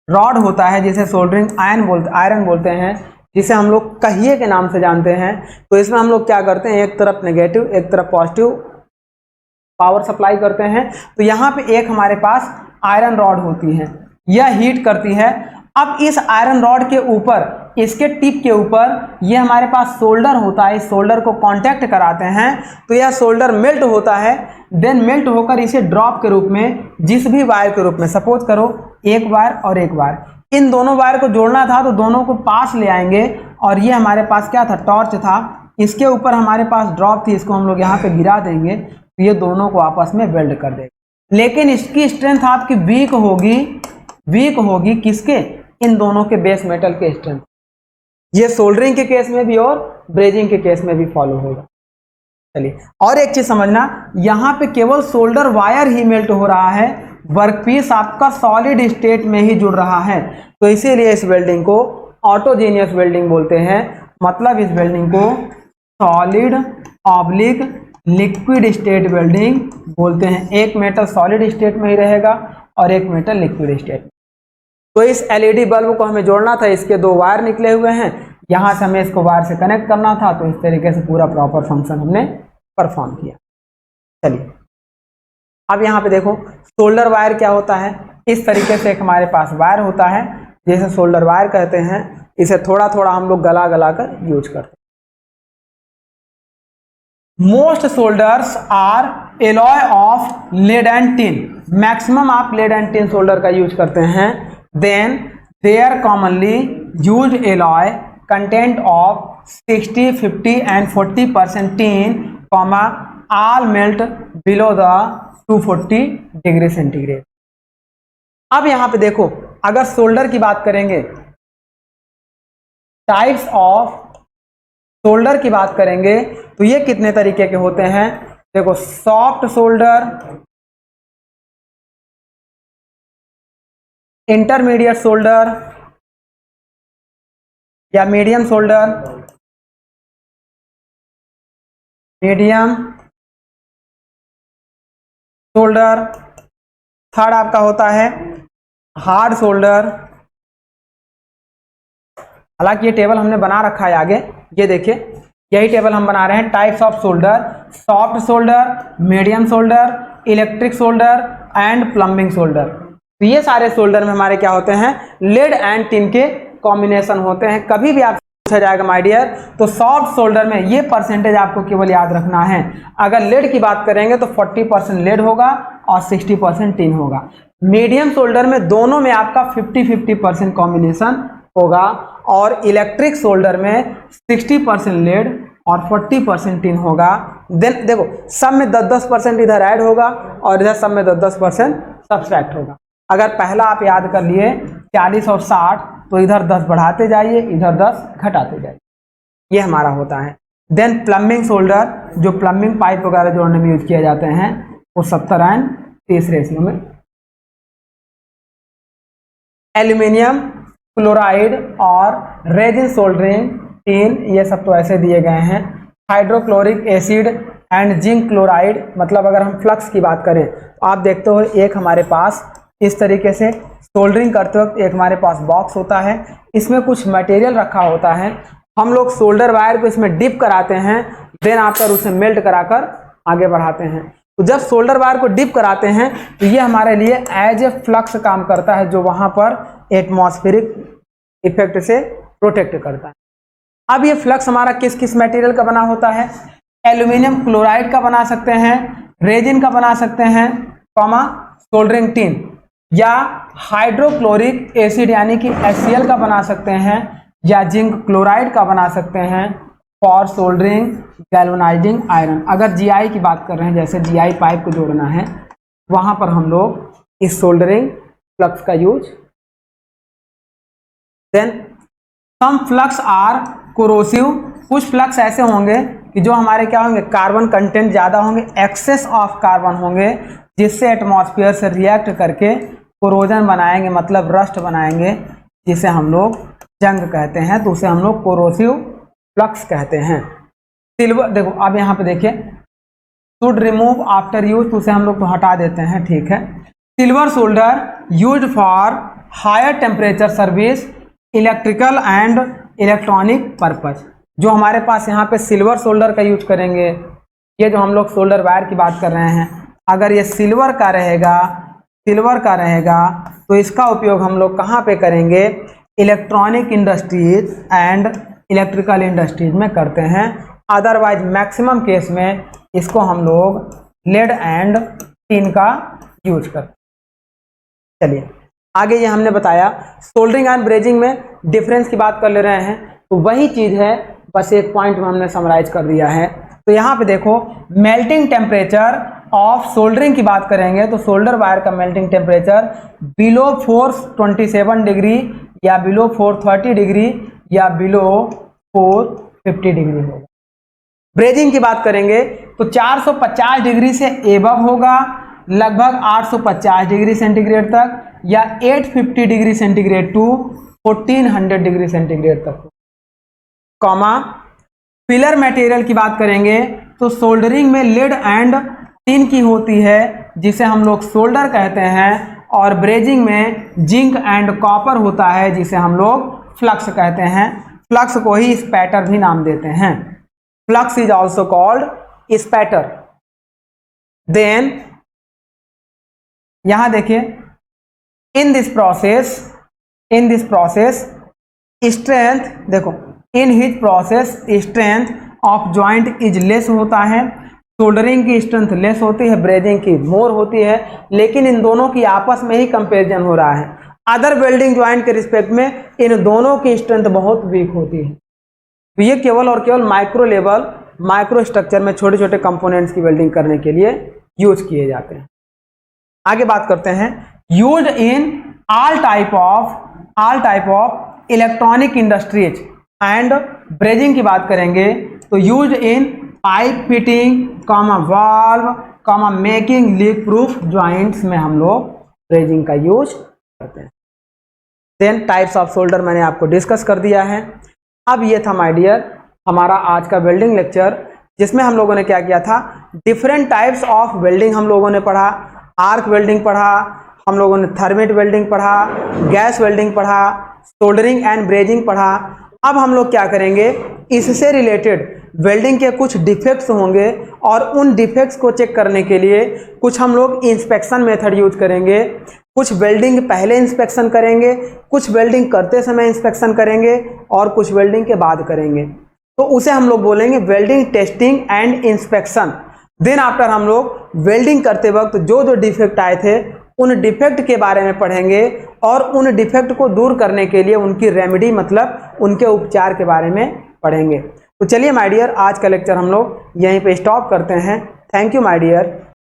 रॉड होता है, जिसे सोल्डरिंग आयरन बोलते हैं, जिसे हम लोग कहिए के नाम से जानते हैं। तो इसमें हम लोग क्या करते हैं? एक तरफ नेगेटिव एक तरफ पॉजिटिव पावर सप्लाई करते हैं। तो यहाँ पे एक हमारे पास आयरन रॉड होती है, यह हीट करती है। अब इस आयरन रॉड के ऊपर, इसके टिप के ऊपर ये हमारे पास सोल्डर होता है, इस सोल्डर को कांटेक्ट कराते हैं तो यह सोल्डर मेल्ट होता है। देन मेल्ट होकर इसे ड्रॉप के रूप में, जिस भी वायर के रूप में, सपोज करो एक वायर और एक वायर, इन दोनों वायर को जोड़ना था तो दोनों को पास ले आएंगे और ये हमारे पास क्या था, टॉर्च था, इसके ऊपर हमारे पास ड्रॉप थी, इसको हम लोग यहाँ पे गिरा देंगे तो ये दोनों को आपस में वेल्ड कर देगा। लेकिन इसकी स्ट्रेंथ आपकी वीक होगी किसके, इन दोनों के बेस मेटल के स्ट्रेंथ। ये सोल्डरिंग के केस में भी और ब्रेजिंग के केस में भी फॉलो होगा। चलिए और एक चीज समझना, यहाँ पे केवल सोल्डर वायर ही मेल्ट हो रहा है, वर्कपीस आपका सॉलिड स्टेट में ही जुड़ रहा है, तो इसीलिए इस वेल्डिंग को ऑटोजेनियस वेल्डिंग बोलते हैं। मतलब इस वेल्डिंग को solid oblique liquid state welding बोलते हैं। एक मेटल सॉलिड स्टेट में ही रहेगा और एक मेटल लिक्विड स्टेट में। तो इस एलईडी बल्ब को हमें जोड़ना था, इसके दो वायर निकले हुए हैं, यहाँ से हमें इसको वायर से कनेक्ट करना था, तो इस तरीके से पूरा प्रॉपर फंक्शन हमने परफॉर्म किया। चलिए अब यहाँ पे देखो सोल्डर वायर क्या होता है। इस तरीके से एक हमारे पास वायर होता है, जैसे सोल्डर वायर कहते हैं, इसे थोड़ा थोड़ा हम लोग गला गला कर यूज करते हैं। Most solders are alloy of lead and tin, maximum आप लेड एंड टिन सोल्डर का यूज करते हैं। Then there commonly used alloy content of 60, 50 and 40% tin, all melt below the 240 degree centigrade. अब यहां पे देखो, अगर सोल्डर की बात करेंगे, टाइप्स ऑफ सोल्डर की बात करेंगे तो ये कितने तरीके के होते हैं। देखो सॉफ्ट सोल्डर, इंटरमीडिएट सोल्डर या medium solder, medium solder, third आपका होता है हार्ड सोल्डर। हालांकि ये टेबल हमने बना रखा है आगे, ये देखिए यही टेबल हम बना रहे हैं। Types of solder, soft solder, medium solder, electric solder and plumbing solder. तो ये सारे सोल्डर में हमारे क्या होते हैं, लेड एंड टिन के कॉम्बिनेशन होते हैं। कभी भी आप पूछा जाएगा माय डियर, तो सॉफ्ट सोल्डर में ये परसेंटेज आपको केवल याद रखना है। अगर लेड की बात करेंगे तो 40% लेड होगा और 60% टिन होगा। मीडियम सोल्डर में दोनों में आपका 50-50% कॉम्बिनेशन होगा और इलेक्ट्रिक सोल्डर में 60% लेड और 40% टिन होगा। देन देखो सब में 10-10% इधर ऐड होगा और इधर सब में 10-10% सब्सट्रैक्ट होगा। अगर पहला आप याद कर लिए 40 और 60, तो इधर 10 बढ़ाते जाइए, इधर 10 घटाते जाइए, ये हमारा होता है। देन प्लम्बिंग सोल्डर, जो प्लम्बिंग पाइप वगैरह जोड़ने में यूज किए जाते हैं, वो 70:30 रेशियो में। एल्यूमिनियम क्लोराइड और रेजिन सोल्डरिंग टिन, ये सब तो ऐसे दिए गए हैं। Hydrochloric acid and zinc chloride, मतलब अगर हम फ्लक्स की बात करें तो आप देखते हो एक हमारे पास इस तरीके से सोल्डरिंग करते वक्त एक हमारे पास बॉक्स होता है, इसमें कुछ मटेरियल रखा होता है। हम लोग सोल्डर वायर को इसमें डिप कराते हैं, देन आफ्टर उसे मेल्ट कराकर आगे बढ़ाते हैं। तो जब सोल्डर वायर को डिप कराते हैं तो ये हमारे लिए एज ए फ्लक्स काम करता है, जो वहां पर एटमॉस्फेरिक इफेक्ट से प्रोटेक्ट करता है। अब ये फ्लक्स हमारा किस किस मटेरियल का बना होता है, एल्यूमिनियम क्लोराइड का बना सकते हैं, रेजिन का बना सकते हैं, सोल्डरिंग टिन, या हाइड्रोक्लोरिक एसिड यानी कि HCl का बना सकते हैं, या जिंक क्लोराइड का बना सकते हैं फॉर सोल्डरिंग गैल्वेनाइजिंग आयरन। अगर GI की बात कर रहे हैं, जैसे GI पाइप को जोड़ना है, वहां पर हम लोग इस सोल्डरिंग फ्लक्स का use. Then some flux are corrosive, कुछ फ्लक्स ऐसे होंगे कि जो हमारे क्या होंगे, कार्बन कंटेंट ज़्यादा होंगे, एक्सेस ऑफ कार्बन होंगे, जिससे एटमॉस्फेयर से रिएक्ट करके कोरोजन बनाएंगे, मतलब रस्ट बनाएंगे, जिसे हम लोग जंग कहते हैं, तो उसे हम लोग कोरोसिव फ्लक्स कहते हैं। सिल्वर, देखो अब यहाँ पे देखिए, शुड रिमूव आफ्टर यूज, तो उसे हम लोग तो हटा देते हैं, ठीक है। Silver solder used for higher temperature service, electrical and electronic purpose. जो हमारे पास यहाँ पे सिल्वर सोल्डर का यूज करेंगे, ये जो हम लोग सोल्डर वायर की बात कर रहे हैं, अगर ये सिल्वर का रहेगा सिल्वर का रहेगा तो इसका उपयोग हम लोग कहाँ पे करेंगे, electronic industries and electrical industries में करते हैं। अदरवाइज मैक्सिमम केस में इसको हम लोग लेड एंड टिन का यूज करते हैं। चलिए आगे ये हमने बताया सोल्डरिंग एंड ब्रेजिंग में डिफरेंस की बात कर ले रहे हैं, तो वही चीज़ है, बस एक पॉइंट में हमने समराइज कर दिया है। तो यहाँ पे देखो मेल्टिंग टेम्परेचर ऑफ सोल्डरिंग की बात करेंगे तो सोल्डर वायर का मेल्टिंग टेम्परेचर बिलो 427 डिग्री या बिलो 430 डिग्री या बिलो 450 डिग्री होगा। ब्रेजिंग की बात करेंगे तो 450 डिग्री से एबव होगा, लगभग 850 डिग्री सेंटीग्रेड तक, या 850 degree centigrade to 1400 degree centigrade तक। कॉमा फिलर मटेरियल की बात करेंगे तो सोल्डरिंग में लेड एंड टिन की होती है जिसे हम लोग सोल्डर कहते हैं, और ब्रेजिंग में जिंक एंड कॉपर होता है जिसे हम लोग फ्लक्स कहते हैं। फ्लक्स को ही स्पैटर भी नाम देते हैं। Flux is also called spatter. Then यहां देखिए इन दिस प्रोसेस स्ट्रेंथ, देखो in his process strength of joint is less होता है। सोल्डरिंग की स्ट्रेंथ लेस होती है, ब्रेजिंग की मोर होती है, लेकिन इन दोनों की आपस में ही कंपैरिजन हो रहा है। अदर वेल्डिंग ज्वाइंट के रिस्पेक्ट में इन दोनों की स्ट्रेंथ बहुत वीक होती है। तो ये केवल और केवल माइक्रो लेवल, माइक्रो स्ट्रक्चर में छोटे छोटे कंपोनेंट्स की वेल्डिंग करने के लिए यूज किए जाते हैं। आगे बात करते हैं use in all type of electronic industries and brazing की बात करेंगे तो use in pipe fitting, valve, making leak proof joints में हम लोग ब्रेजिंग का यूज करते हैं। देन टाइप्स ऑफ सोल्डर मैंने आपको डिस्कस कर दिया है। अब ये था माय डियर हमारा आज का वेल्डिंग लेक्चर, जिसमें हम लोगों ने क्या किया था, डिफरेंट टाइप्स ऑफ वेल्डिंग हम लोगों ने पढ़ा। आर्क वेल्डिंग पढ़ा, हम लोगों ने थर्मिट वेल्डिंग पढ़ा, गैस वेल्डिंग पढ़ा, सोल्डरिंग एंड ब्रेजिंग पढ़ा। अब हम लोग क्या करेंगे, इससे रिलेटेड वेल्डिंग के कुछ डिफेक्ट्स होंगे और उन डिफेक्ट्स को चेक करने के लिए कुछ हम लोग इंस्पेक्शन मेथड यूज करेंगे। कुछ वेल्डिंग पहले इंस्पेक्शन करेंगे, कुछ वेल्डिंग करते समय इंस्पेक्शन करेंगे और कुछ वेल्डिंग के बाद करेंगे। तो उसे हम लोग बोलेंगे welding testing and inspection. Then after हम लोग वेल्डिंग करते वक्त जो जो डिफेक्ट आए थे उन डिफेक्ट के बारे में पढ़ेंगे और उन डिफेक्ट को दूर करने के लिए उनकी रेमेडी मतलब उनके उपचार के बारे में पढ़ेंगे। तो चलिए माय डियर आज का लेक्चर हम लोग यहीं पे स्टॉप करते हैं। Thank you my dear.